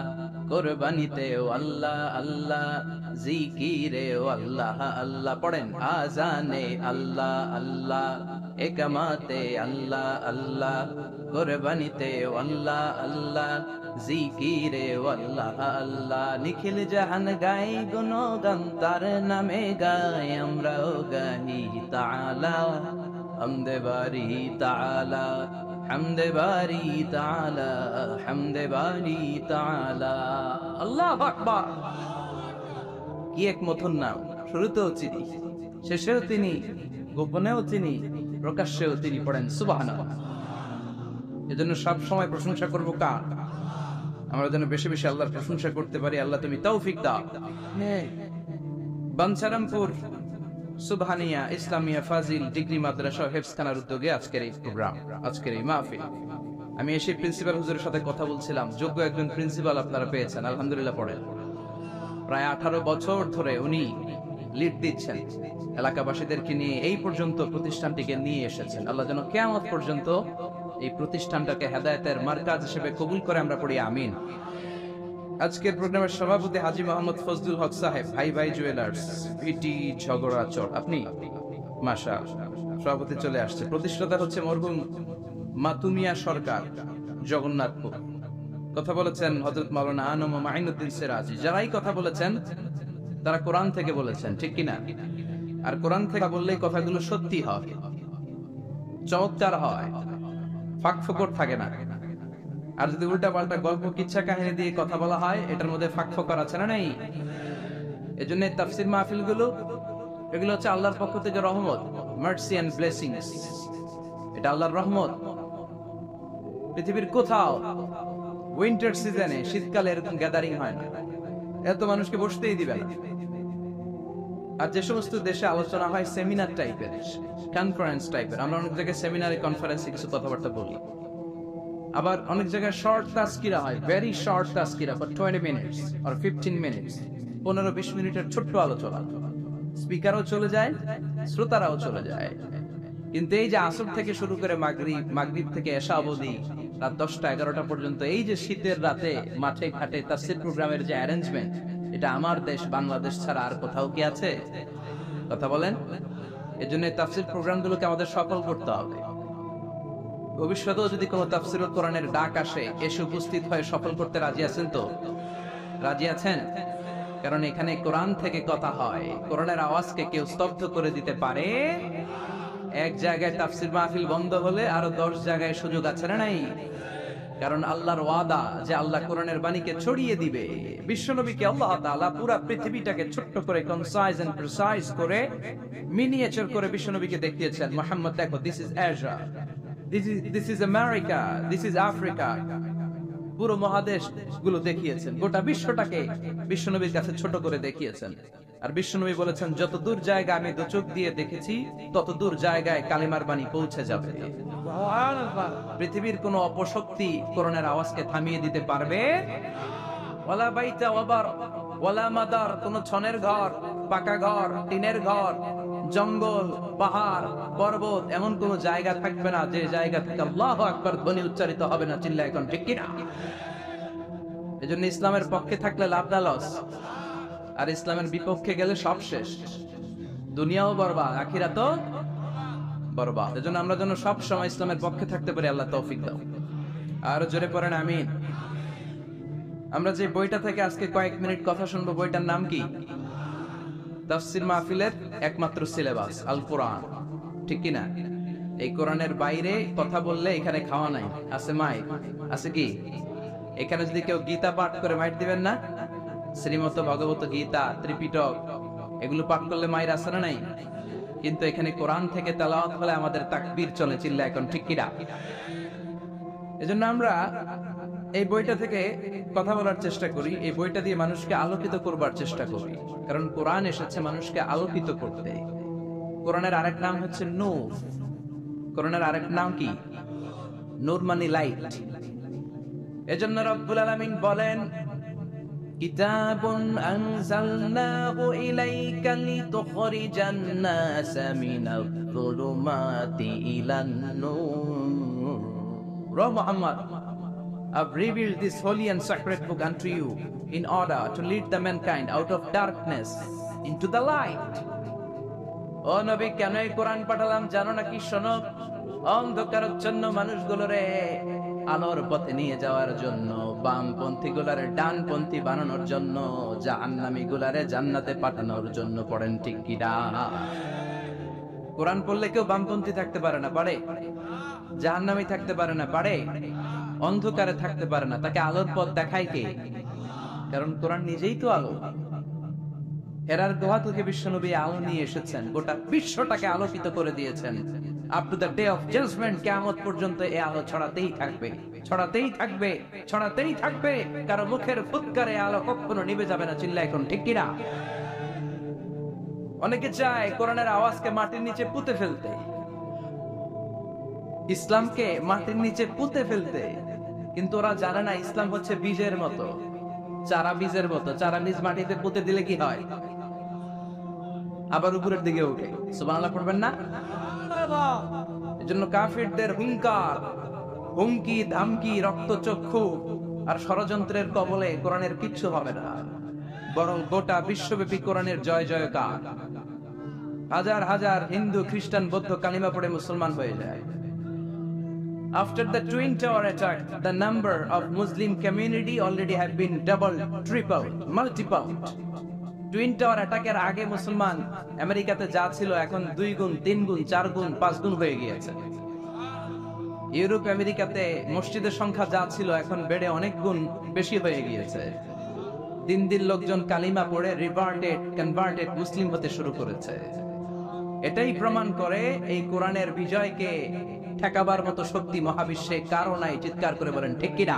কোরবানিতেও আল্লাহ আল্লাহ, জিকিরেও আল্লাহ আল্লাহ। পড়েন, আজানে আল্লাহ আল্লাহ, একামাতে আল্লাহ আল্লাহ, কোরবানিতেও আল্লাহ আল্লাহ, জিকিরেও আল্লাহ আল্লাহ। নিখিল জাহান গায় গুণগান তার নামে গায়, আমরাও গাহি তাআলা হামদে বারি তাআলা, হামদে বারি তাআলা, হামদে বারি তাআলা। আল্লাহু আকবার। কি এক মথন নাম! শুরুতেও তিনি, শেষেও তিনি, গোপনেও তিনি, প্রকাশ্যেও তিনি। পড়েন সুবহানাল্লাহ। এজন্য সব সময় প্রশংসা করব কার? আমরা যেন বেশি বেশি আল্লাহর প্রশংসা করতে পারি। আল্লাহ তুমি তৌফিক দাও। বাঞ্ছারামপুর সুবহানিয়া ইসলামিয়া ফাজিল ডিগ্রি মাদ্রাসা হেফজখানার উদ্যোগে আজকের এই প্রোগ্রাম, আজকের এই মাহফিল। আমি এসে প্রিন্সিপাল হুজুরের সাথে কথা বলছিলাম। যোগ্য একজন প্রিন্সিপাল আপনারা পেয়েছেন, আলহামদুলিল্লাহ। পড়েন, প্রায় 18 বছর ধরে উনি লিড দিচ্ছেন, এলাকাবাসীদেরকে নিয়ে এই পর্যন্ত প্রতিষ্ঠানটিকে নিয়ে এসেছেন। আল্লাহ যেন কিয়ামত পর্যন্ত এই প্রতিষ্ঠানটাকে হেদায়েতের মার্কাজ হিসেবে কবুল করে, আমরা পড়ি আমিন। আজকের প্রোগ্রামের সভাপতি হাজী মোহাম্মদ ফজলুল হক সাহেব, ভাই ভাই জুয়েলার্স, ভিটি ঝগড়াচর। আপনি মাশাআল্লাহ, সভাপতি চলে আসছে। প্রতিষ্ঠাতা হচ্ছে মরহুম মাতুমিয়া সরকার, জগন্নাথপুর। কথা বলেছেন হযরত মাওলানা আনম মাইনুদ্দিন সিরাজি। যারাই কথা বলেছেন তারা কোরআন থেকে বলেছেন, ঠিক কিনা? আর কোরআন থেকে বললেই কথাগুলো সত্যি হয়, চমৎকার হয়, ফাঁক ফোকর থাকে না। আর যদি উল্টা পাল্টা গল্প কিচ্ছা কাহিনী দিয়ে কথা বলা হয়, এটার মধ্যে ফাঁক ফোকর আছে না নাই? এজন্য তাফসীর মাহফিল গুলো, এগুলো হচ্ছে আল্লাহর পক্ষ থেকে রহমত, মার্সি এন্ড ব্লেসিংস। এটা আল্লাহর রহমত। পৃথিবীর কোথাও উইন্টার সিজনে, শীতকালে এরকম গ্যাদারিং হয় না, এত মানুষকে বসতেই দিবে না। আর যে সমস্ত দেশে আলোচনা হয় সেমিনার টাইপের, কনফারেন্স টাইপের, আমরা অনেক জায়গায় সেমিনারে কনফারেন্সে কিছু কথাবার্তা বলি। আবার অনেক জায়গায় শর্ট তাজকিরা হয়, very short Tazkira for 20 minutes or 15 minutes, 15-20 মিনিটের ছোট্ট আলোচনা। স্পিকারও চলে যায়, শ্রোতারাও চলে যায়। কিন্তু এই যে আসর থেকে শুরু করে মাগরিব থেকে এশা অবধি রাত 10টা-11টা পর্যন্ত, এই যে শীতের রাতে মাঠে ঘাটে তাফসীর প্রোগ্রামের যে অ্যারেঞ্জমেন্ট, এটা আমার দেশ বাংলাদেশ ছাড়া আর কোথাও কি আছে? কথা বলেন। এজন্য তাফসীর প্রোগ্রামগুলোকে আমাদের সফল করতে হবে। ভবিষ্যতেও যদি কোনো তাফসীরুল কোরআনের ডাক আসে, এসে উপস্থিত হয়ে সফল করতে রাজি আছেন তো? রাজি আছেন? কারণ এখানে কোরআন থেকে কথা হয়। কোরআনের আওয়াজকে কেউ স্তব্ধ করে দিতে পারে? এক জায়গায় তাফসীর মাহফিল বন্ধ হলে আরো 10 জায়গায় সুযোগ আছে না নাই? কারণ আল্লাহর ওয়াদা যে আল্লাহ কোরআনের বাণীকে ছড়িয়ে দিবে। বিশ্বনবীকে আল্লাহ তাআলা পুরো পৃথিবীটাকে ছোট্ট করে, কনসাইজ এন্ড প্রিসাইজ করে, মিনিয়েচার করে বিশ্বনবীকে দেখিয়েছেন। মুহাম্মদ দেখো, this is Asia, this is America, this is Africa. পুরো মহাদেশ গুলো দেখিয়েছেন, গোটা বিশ্বটাকে বিশ্বনবীর কাছে ছোট করে দেখিয়েছেন। আর বিশ্বনবী বলেছেন, যত দূর জায়গা আমি দু চোখ দিয়ে দেখেছি, তত দূর জায়গায় কালিমার বাণী পৌঁছে যাবে। পৃথিবীর কোন অপশক্তি কোরআনের আওয়াজকে থামিয়ে দিতে পারবে? ওয়ালা বাইতা ওয়াবার ওয়ালা মাদার, কোন ছনের ঘর, পাকা ঘর, টিনের ঘর, জঙ্গল, পাহাড়, পর্বত এমন কোন জায়গা থাকবে না যে জায়গা থেকে আল্লাহু আকবার ধ্বনি উচ্চারিত হবে না। চিল্লায় এখন ঠিক কিনা? এজন্য ইসলামের পক্ষে থাকলে লাভ না লস, আর ইসলামের বিপক্ষে গেলে সব শেষ, দুনিয়াও বরবাদ, আখিরাতও বরবাদ। এজন্য আমরা যেন সব সময় ইসলামের পক্ষে থাকতে পারি, আল্লাহ তৌফিক দাও। আর জোরে পড়েন আমিন। আমরা যে বইটা থেকে আজকে কয়েক মিনিট কথা শুনবো, বইটার নাম কি? তাফসীর মাহফিলের একমাত্র সিলেবাস আল কোরআন, ঠিক কিনা? এই কোরআনের বাইরে কথা বললে এখানে খাওয়া নাই, আছে মাইক, আছে কি? এখানে যদি কেউ গীতা পাঠ করে মাইট দিবেন না? শ্রীমত ভগবত গীতা, ত্রিপিটক এগুলো পাঠ করলে মায়ের আছে না নাই? কিন্তু এখানে কোরআন থেকে তেলাওয়াত হলে আমাদের তাকবীর চলে। চিল্লা এখন ঠিক কিনা? এজন্য আমরা এই বইটা থেকে কথা বলার চেষ্টা করি, এই বইটা দিয়ে মানুষকে আলোকিত করবার চেষ্টা করি, কারণ কোরআন এসেছে মানুষকে আলোকিত করতে। কোরআনের আরেক নাম হচ্ছে নূর। কোরআনের আরেক নাম কি? নূর মানে লাইট। এজন্য রব্বুল আলামিন বলেন, কিতাবুন আনজালনাহু ইলাইকা লিতুখরিজান NASA Minaj যুলুমাতি ইলান Noor. Muhammad, I've revealed this holy and sacred book unto you in order to lead the mankind out of darkness into the light. ও নবী, কেন এই কোরআন পাঠালাম জানো নাকি? শোনো, অন্ধকারাচ্ছন্ন মানুষগুলোরে আলোর পথে নিয়ে যাওয়ার জন্য, বামপন্থী গুলারে ডানপন্থী বানানোর জন্য, জাহান্নামী গুলারে জান্নাতে পাঠানোর জন্য। পড়েন ঠিক কিনা? কোরআন পড়লে কেউ বামপন্থী থাকতে পারে না, পারে? জাহান্নামী থাকতে পারে না, পারে? অন্ধকারে থাকতে পারে না। তাকে আলোর পথ দেখায় কে? কারণ কোরআন নিজেই তো আলো। হেরার গুহা থেকে বিশ্বনবী আলো নিয়ে এসেছেন, গোটা বিশ্বটাকে আলোকিত করে দিয়েছেন। Up to the day of judgement, কিয়ামত পর্যন্ত এই আলো ছড়াতেই থাকবে, ছড়াতেই থাকবে, ছড়াতেই থাকবে। কারো মুখের ফুৎকারে আলো কখনো নিভে যাবে না। চিল্লা এখন ঠিক কিনা? অনেকে চায় কোরআনের আওয়াজকে মাটির নিচে পুঁতে ফেলতে, ইসলামকে মাটির নিচে পুঁতে ফেলতে, কিন্তু ওরা জানে না ইসলাম হচ্ছে বীজের মতো, চারা বীজের মতো। চারা বীজ মাটিতে পুঁতে দিলে কি হয়? আবার উপরের দিকে উঠে। সুবহানাল্লাহ পড়বেন না? এজন্য কাফিরদের হুঙ্কার, হুমকি, ধামকি, রক্তচক্ষু আর ষড়যন্ত্রের কবলে কোরআনের কিচ্ছু হবে না, বরং গোটা বিশ্বব্যাপী কোরআনের জয় জয়কার। হাজার হাজার হিন্দু, খ্রিস্টান, বৌদ্ধ কালিমা পড়ে মুসলমান হয়ে যায়। After the Twin Tower attack, the number of Muslim community already have been doubled, tripled, multiplied. Twin Tower attack এর আগে মুসলমান আমেরিকাতে যা ছিল এখন 2 গুণ, 3 গুণ, 4 গুণ, 5 গুণ হয়ে গিয়েছে। ইউরোপ আমেরিকাতে মসজিদের সংখ্যা যা ছিল এখন বেড়ে অনেক গুণ বেশি হয়ে গিয়েছে। দিন দিন লোকজন কালিমা পড়ে রিভার্টেড, কনভার্টেড মুসলিম হতে শুরু করেছে। এটাই প্রমাণ করে এই কোরআনের বিজয়কে ঠেকাবার মতো শক্তি মহাবিশ্বে কারো নাই। চিৎকার করে বলেন ঠিক কিনা?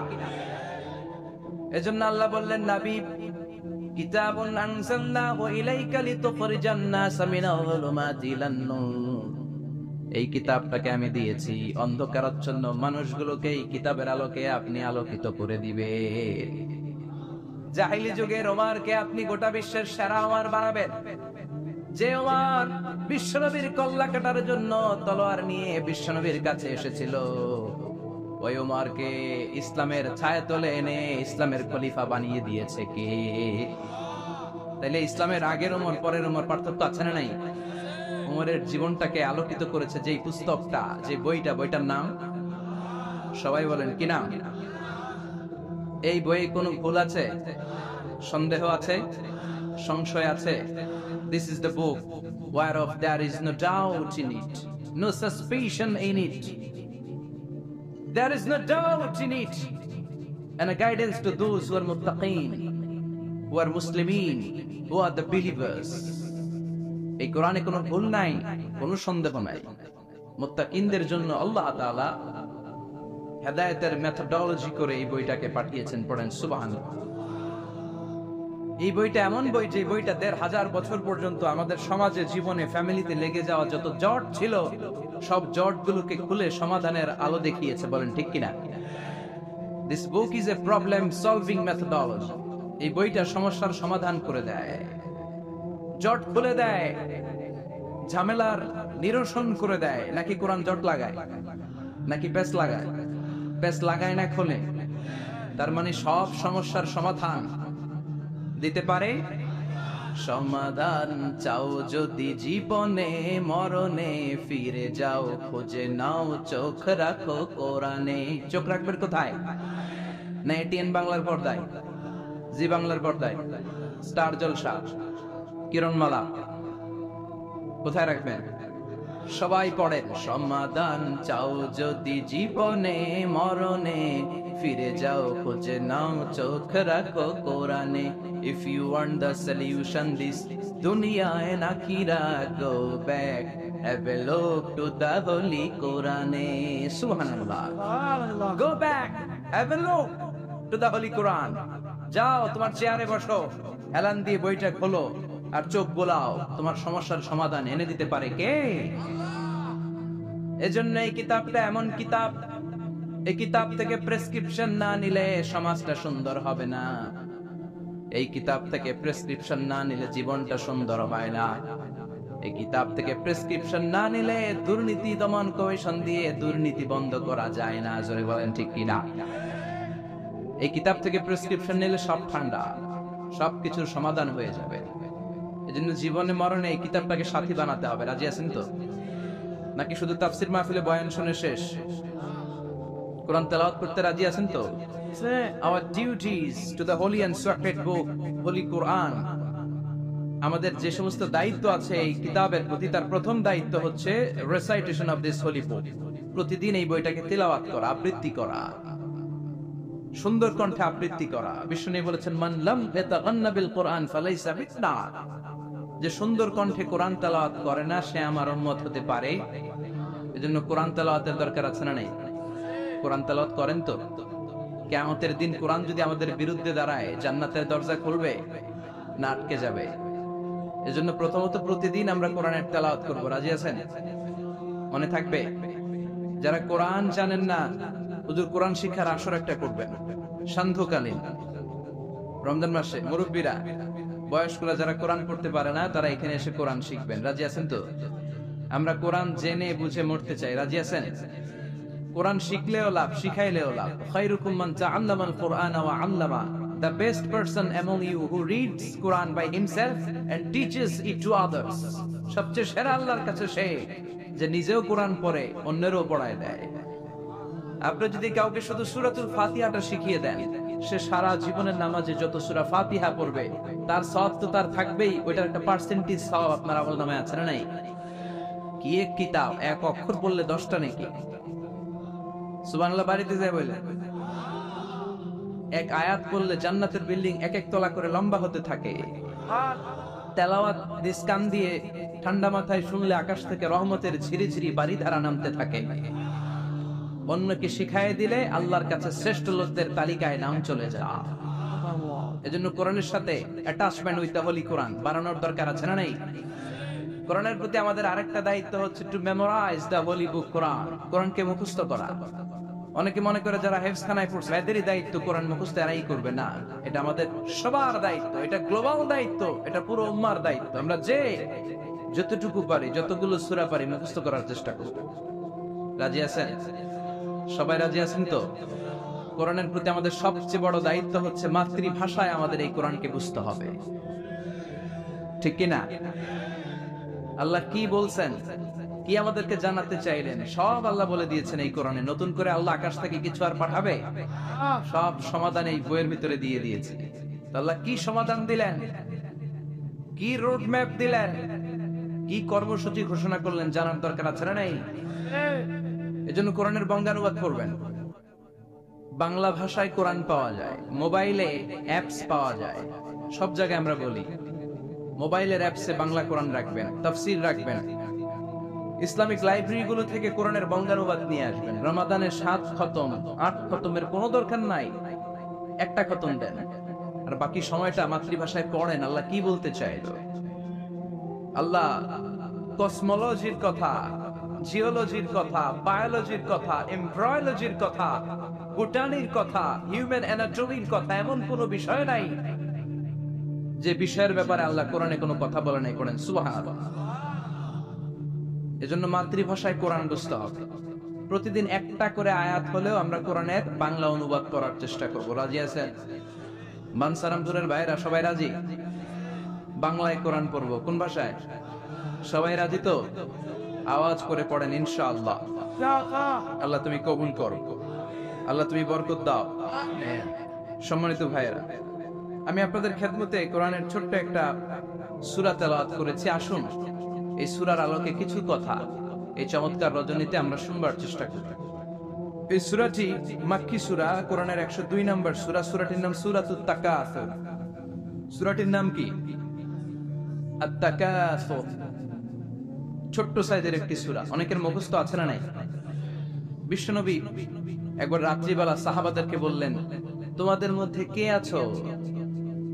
এজন্য আল্লাহ বললেন, নবী, কিতাবুন আনজালনাহু ইলাইকা লিতুখরিজান নাসা মিনাল যুলুমাতি ইলান নূর। এই কিতাবটাকে আমি দিয়েছি অন্ধকারাচ্ছন্ন মানুষগুলোকে এই কিতাবের আলোকে আপনি আলোকিত করে দিবেন। জাহিলি যুগের ওমরকে আপনি গোটা বিশ্বের সেরা ওমর বানাবেন। যে ওমর বিশ্বনবীর কল্লা কাটার জন্য তলোয়ার নিয়ে বিশ্বনবীর কাছে এসেছিল, ওই ওমরকে ইসলামের ছায়াতলে এনে ইসলামের খলিফা বানিয়ে দিয়েছে কে? তাইলে ইসলামের আগের ওমর পরের ওমর পার্থক্য আছে না নাই? ওমরের জীবনটাকে আলোকিত করেছে যেই পুস্তকটা, যে বইটা, বইটার নাম সবাই বলেন কি নাম? এই বইয়ে কোনো ভুল আছে? সন্দেহ আছে? সংশয় আছে? This is the book whereof there is no doubt in it, no suspicion in it. There is no doubt in it, and a guidance to those who are muttaqeen, who are Muslimin, who are the believers. এই কোরআনে কোনো ভুল নাই, কোনো সন্দেহ নাই। মুত্তাকিনদের জন্য আল্লাহ তাআলা হেদায়েতের মেথোডোলজি করে এই বইটাকে পাঠিয়েছেন। পড়েন সুবহানাল্লাহ। এই বইটা এমন বই, যে বইটা 1500 বছর পর্যন্ত আমাদের সমাজে, জীবনে, ফ্যামিলিতে লেগে যাওয়া যত জট ছিল সব জটগুলোকে খুলে সমাধানের আলো দেখিয়েছে। বলেন ঠিক কিনা? This book is a problem solving methodology. এই বইটা সমস্যার সমাধান করে দেয়, জট খুলে দেয়। ঝামেলার নিরসন করে দেয়, নাকি কোরআন জট লাগায়, নাকি পেস লাগায়? পেস লাগায় না, খোলে। তার মানে সব সমস্যার সমাধান দিতে পারে। সমাধান চাও যদি জীবনে মরণে, ফিরে যাও খুঁজে নাও, চোখ রাখো কোরআনে। চোখ রাখবেন কোথায়? না এটিএন বাংলার পর্দায়, জি বাংলার পর্দায়, স্টার জলসা, কিরণমালা, কোথায় রাখবেন? সবাই পড়েন। সমাধান চাও যদি জীবনে মরণে, ফিরে যাও খুঁজে নাও, চোখ রাখো কোরআনে। If you want the solution this dunya and akhirah, go back, have a look to the holy Quran. Subhanallah. Go back, have a look to the holy Quran. যাও তোমার চেয়ারে বসো, হেলান দিয়ে বইটা খোলো আর চোখ বোলাও, তোমার সমস্যার সমাধান এনে দিতে পারে কে? এজন্য এই কিতাবটা এমন কিতাব, এই কিতাব থেকে প্রেসক্রিপশন না নিলে সমাজটা সুন্দর হবে না। এই কিতাব থেকে প্রেসক্রিপশন না নিলে জীবনটা সুন্দর হয় না। এই কিতাব থেকে প্রেসক্রিপশন না নিলে দুর্নীতি দমন কমিশন দিয়ে দুর্নীতি বন্ধ করা যায় না। জোরে বলেন ঠিক কিনা? এই কিতাব থেকে প্রেসক্রিপশন নিলে সব ঠান্ডা, সবকিছুর সমাধান হয়ে যাবে। এজন্য জীবনে মরণে এই কিতাবটাকে সাথী বানাতে হবে। রাজি আছেন তো? নাকি শুধু তাফসির মাহফিলে বয়ান শুনে শেষ? কোরআন তেলাওয়াত করতে রাজি আছেন তো? Our duties to the holy and sacred book, Holy Quran. আমাদের যে সমস্ত দায়িত্ব আছে এই কিতাবের প্রতি, তার প্রথম দায়িত্ব হচ্ছে recitation of this holy book. প্রতিদিন এই বইটাকে তিলাওয়াত করা, আবৃত্তি করা, সুন্দর কণ্ঠে আবৃত্তি করা। বিষ্ণু বলেছেন, মান লাম ইয়াতাগান্না বিল কুরআন ফালাইসা মিন্না। যে সুন্দর কণ্ঠে কোরআন তেলাওয়াত করে না, সে আমার উম্মত হতে পারে। এজন্য কোরআন তেলাওয়াতের দরকার আছে না নেই? কোরআন তেলাওয়াত করেন তো? কিয়ামতের দিন কোরআন যদি আমাদের বিরুদ্ধে দাঁড়ায়, জান্নাতের দরজা খুলবে না আটকে যাবে? এজন্য প্রথমত প্রতিদিন আমরা কোরআনের তেলাওয়াত করব। রাজি আছেন? মনে থাকবে? যারা কোরআন জানেন না, হুজুর কোরআন শিক্ষার আসর একটা করবেন সান্ধ্যকালীন রমজান মাসে। মুরব্বীরা, বয়স্করা যারা কোরআন পড়তে পারে না, তারা এখানে এসে কোরআন শিখবেন। রাজি আছেন তো? আমরা কোরআন জেনে বুঝে মরতে চাই। রাজি আছেন? কোরআন শিখলেও লাভ, শিখাইলেও লাভ। খায়রুকুম মান তাআল্লামাল কুরআনা ওয়া আল্লামা। The best person among you who reads Quran by himself and teaches it to others. সবচেয়ে সেরা আল্লাহর কাছে সে যে নিজেও কোরআন পড়ে, অন্যেরও পড়ায় দেয়। আপনি যদি কাউকে শুধু সূরাতুল ফাতিহাটা শিখিয়ে দেন, সে সারা জীবনের নামাজে যত সূরা ফাতিহা পড়বে, তার সওয়াব তো তার থাকবেই, ওইটার একটা পার্সেন্টেজ সওয়াব আপনার আমলনামায় আছে না নাই? কি এক কিতাব, এক অক্ষর পড়লে 10টা নাকি। সুবহানাল্লাহ বাড়িতে যায় বললেন, এক আয়াত পড়লে জান্নাতের বিল্ডিং এক এক তলা করে লম্বা হতে থাকে। তেলাওয়াত দিস কান দিয়ে ঠান্ডা মাথায় শুনলে আকাশ থেকে রহমতের ঝিরিঝিরি বারিধারা নামতে থাকে। অন্যকে শিখাই দিলে আল্লাহর কাছে শ্রেষ্ঠ লোকদের তালিকায় নাম চলে যায়। এজন্য কোরআনের সাথে অ্যাটাচমেন্ট উইথ দ্য হোলি কোরআন বাড়ানোর দরকার আছে না নাই? কোরআনের প্রতি আমাদের আরেকটা দায়িত্ব হচ্ছে টু মেমোরাইজ দ্য হোলি বুক কোরআন। কোরআনকে মুখস্থ করা। অনেকে মনে করে যারা হেফজখানায় পড়ছে এদেরই দায়িত্ব কোরআন মুখস্থ, এরাই করবে না। এটা আমাদের সবার দায়িত্ব, এটা গ্লোবাল দায়িত্ব, এটা পুরো উম্মার দায়িত্ব। আমরা যে যতটুকু পারি, যতগুলো সূরা পারি মুখস্থ করার চেষ্টা করব। রাজি আছেন? সবাই রাজি আছেন তো? কোরআনের প্রতি আমাদের সবচেয়ে বড় দায়িত্ব হচ্ছে মাতৃভাষায় আমাদের এই কোরআনকে বুঝতে হবে। ঠিক কি না? আল্লাহ কি বলছেন, কি আমাদেরকে জানাতে চাইলেন, সব আল্লাহ বলে দিয়েছেন এই কোরআনে। নতুন করে আল্লাহ আকাশ থেকে কিছু আর পাঠাবে? সব সমাধান এই বইয়ের ভিতরে দিয়ে দিয়েছে। আল্লাহ কি সমাধান দিলেন, কি রোড ম্যাপ দিলেন, কি কর্মসূচি ঘোষণা করলেন, জানার দরকার আছে না নাই? এজন্য কোরআনের বঙ্গানুবাদ করবেন। বাংলা ভাষায় কোরআন পাওয়া যায়, মোবাইলে অ্যাপস পাওয়া যায়, সব জায়গায় আমরা বলি মোবাইলের অ্যাপসে বাংলা কোরআন রাখবেন, তাফসীর রাখবেন। ইসলামিক লাইব্রেরি গুলো থেকে কোরআনের বঙ্গানুবাদ নিয়ে আসবেন। রমাদানের 7 খতম 8 খতমের কোনো দরকার নাই, একটা খতম দেন আর বাকি সময়টা মাতৃভাষায় পড়েন। আল্লাহ কি বলতে চাইলো? আল্লাহ কসমোলজির কথা, জিওলজির কথা, বায়োলজির কথা, এমব্রয়োলজির কথা, বোটানির কথা, হিউম্যান অ্যানাটমির কথা, এমন কোনো বিষয় নাই যে বিষয়ের ব্যাপারে আল্লাহ কোরআনে কোনো কথা বলে নাই। করেন সুবহানাল্লাহ। এজন্য মাতৃভাষায় কোরআন বুঝতে হবে। প্রতিদিন একটা করে আয়াত হলেও আমরা কোরআনের বাংলা অনুবাদ করার চেষ্টা করব। রাজি আছেন? মানসারামপুরের ভাইরা সবাই রাজি? বাংলায় কোরআন পড়বো। কোন ভাষায়? সবাই রাজি তো? আওয়াজ করে পড়েন ইনশাআল্লাহ। আল্লাহ তুমি কবুল করো, আল্লাহ তুমি বরকত দাও। সম্মানিত ভাইয়েরা, আমি আপনাদের খেদমতে কোরআনের ছোট্ট একটা সূরা তেলাওয়াত করেছি। আসুন এই সূরার আলোকে কিছু কথা এই চমৎকার রজনীতে আমরা শুনবার চেষ্টা করি। এই সূরাটি মাক্কি সূরা, কোরআনের 102 নম্বর সূরা। সূরাটির নাম সূরাতুত তাকাসুর। সূরাটির নাম কি? আত-তাকাসুর। ছোট্ট সাইজের একটি সূরা, অনেকের মুখস্থ আছে না নাই? বিশ্বনবী একবার রাত্রিবেলা সাহাবাদেরকে বললেন, তোমাদের মধ্যে কে আছো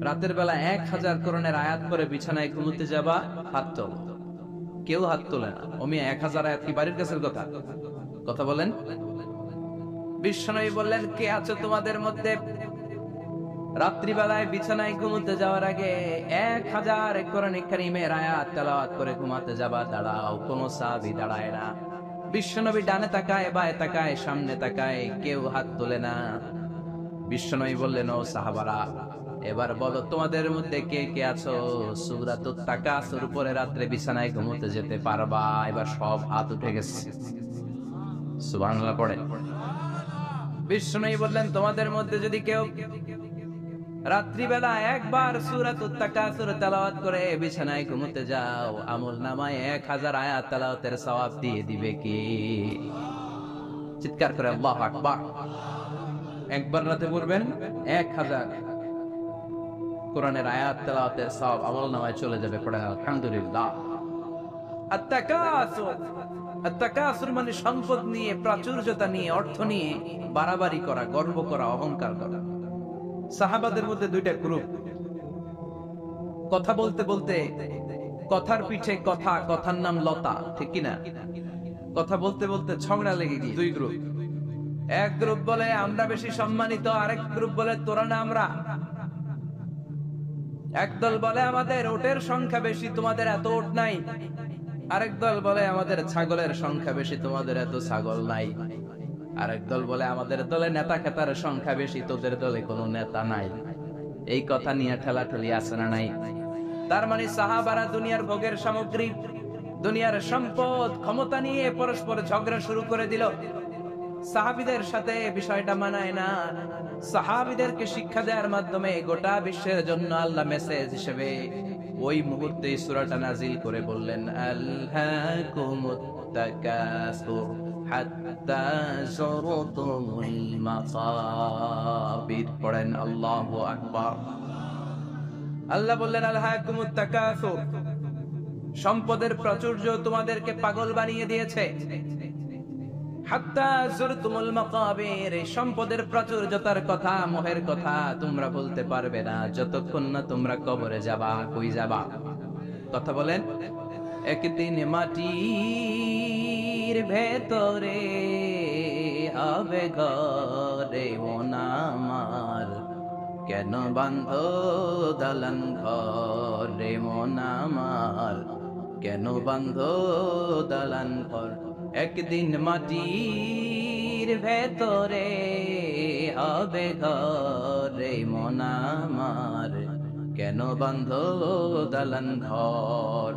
রাতের বেলা 1000 কোরআনের আয়াত করে বিছানায় ঘুমোতে যাবা? হাত তোলো। কেউ হাত তোলে না। ওমি 1000 আয়াত কি বাড়ির কাছের কথা? কথা বলেন। বিশ্বনবী বললেন, কে আছো তোমাদের মধ্যে রাত্রিবেলায় বিছানায় ঘুমোতে যাওয়ার আগে 1000 কোরআনুল কারীমের আয়াত তেলাওয়াত করে ঘুমাতে যাবা? দাঁড়াও। কোন সাহাবী দাঁড়ায় না। বিশ্বনবী ডানে তাকায়, বায়ে তাকায়, সামনে তাকায়, কেউ হাত তোলে না। বিশ্বনবী বললেন, ও সাহাবারা, এবার বলো তোমাদের মধ্যে কে কে আছো সূরাতুত তাকাসুর পরে রাত্রে বিছানায় ঘুমোতে যেতে পারবা? এবার সব হাত উঠে গেছে। সুবহানাল্লাহ পড়ে। বিশ্বনবী বললেন, তোমাদের মধ্যে যদি কেউ রাত্রিবেলা একবার সূরাতুত তাকাসুর তেলাওয়াত করে বিছানায় ঘুমোতে যাও, আমলনামায় 1000 আয়াত তেলাওয়াতের সওয়াব দিয়ে দিবে কি? চিৎকার করে আল্লাহু আকবার। একবার রাতে পড়বেন 1000 কোরআনের আয়াত তেলাওয়াতের সওয়াব আমলনামায় চলে যাবে। পড়ে আলহামদুলিল্লাহ। আত-তাকাসুর, আত-তাকাসুর মানে সম্পদ নিয়ে, প্রাচুর্যতা নিয়ে, অর্থ নিয়ে বাড়াবাড়ি করা, গর্ব করা, অহংকার করা। সাহাবাদের মধ্যে দুইটা গ্রুপ। কথা বলতে বলতে কথার পিঠে কথা, কথার নাম লতা, ঠিক কিনা? কথা বলতে বলতে ঝগড়া লেগে গিয়ে দুই গ্রুপ। এক গ্রুপ বলে আমরা বেশি সম্মানিত, আরেক গ্রুপ বলে তোরা না আমরা। একদল বলে আমাদের ওটের সংখ্যা বেশি, তোমাদের এত ওট নাই। আরেক দল বলে আমাদের ছাগলের সংখ্যা বেশি, তোমাদের এত ছাগল নাই। আরেক দল বলে আমাদের দলে নেতা খেতার সংখ্যা বেশি, তোদের দলে কোনো নেতা নাই। এই কথা নিয়ে ঠেলাঠেলি আছে না নাই? তার মানে সাহাবারা দুনিয়ার ভোগের সামগ্রী, দুনিয়ার সম্পদ, ক্ষমতা নিয়ে পরস্পর ঝগড়া শুরু করে দিল। সাহাবীদের সাথে বিষয়টা মানায় না। সাহাবীদেরকে শিক্ষা দেওয়ার মাধ্যমে গোটা বিশ্বের জন্য আল্লাহ মেসেজ হিসেবে ওই মুহূর্তে সূরাটা নাজিল করে বললেন, আলহাকুমুত তাকাসুর হাত্তা যুরতুমুল মাকাবির। পড়েন আল্লাহু আকবার। আল্লাহ বললেন, আলহাকুমুত তাকাসুর, সম্পদের প্রাচুর্য তোমাদেরকে পাগল বানিয়ে দিয়েছে। হাত্তা যুরতুমুল মাকাবির, এই সম্পদের প্রাচুর্যতার কথা, মোহের কথা তোমরা বলতে পারবে না যতক্ষণ না তোমরা কবরে যাবা। কই যাবা? কথা বলেন। একদিন মাটির ভেতরে হবে ঘরে মনামার, কেন বান্ধ দালান ঘরে মনামার, কেন বান্ধ দালান ঘর। একদিন মাটির ভেতরে হবে ঘরে মনামার, কেন বান্ধ দালান ঘর।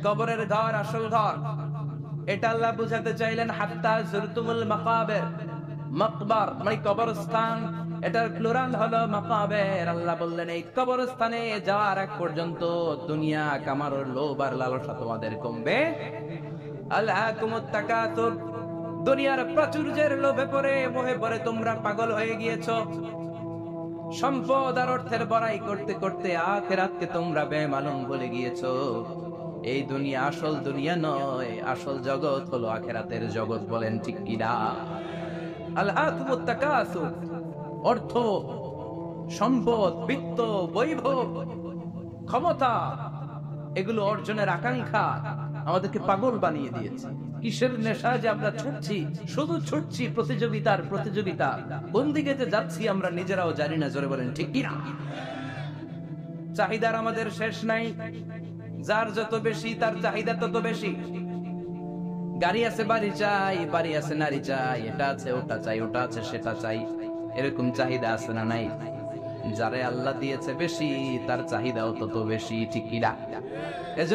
কবরের ঘর আসল ঘর, এটা আল্লাহ বুঝাতে চাইলেন। হাত্তা যুরতুমুল মাকাবির, মাকবার মানে কবরস্থান, এটার প্লুরাল হলো মাকাবের। আল্লাহ বললেন এই কবরস্থানে যাওয়ার আগ পর্যন্ত দুনিয়া কামানোর লোভ আর লালসা তোমাদের কমবে। আলহাকুমুত তাকাসুর, দুনিয়ার প্রাচুর্যের লোভে পড়ে, মোহে পড়ে তোমরা পাগল হয়ে গিয়েছো। সম্পদ আর অর্থের বড়াই করতে করতে আখিরাতকে তোমরা বেমালুম ভুলে গিয়েছো। এই দুনিয়া আসল দুনিয়া নয়, আসল জগৎ হলো আখিরাতের জগৎ। বলেন ঠিক কিনা? আলহাকুমুত তাকাসুর, অর্থ, সম্পদ, বিত্ত, বৈভব, ক্ষমতা, এগুলো অর্জনের আকাঙ্ক্ষা আমাদেরকে পাগল বানিয়ে দিয়েছে। কিসের নেশা যে আমরা ছুটছি, শুধু ছুটছি প্রতিযোগিতার প্রতিযোগিতা। কোন দিকে যে যাচ্ছি আমরা নিজেরাও জানি না। জোরে বলেন ঠিক কিনা? চাহিদার আমাদের শেষ নাই। যার যত বেশি তার চাহিদা তত বেশি। গাড়ি আছে বাড়ি চাই, বাড়ি আছে নারী চাই, এটা আছে ওটা চাই, ওটা আছে সেটা চাই, এরকম চাহিদা আছে না নাই? যারে আল্লাহ দিয়েছে বেশি তার চাহিদাও তত বেশি, ঠিক কিনা? এজন্য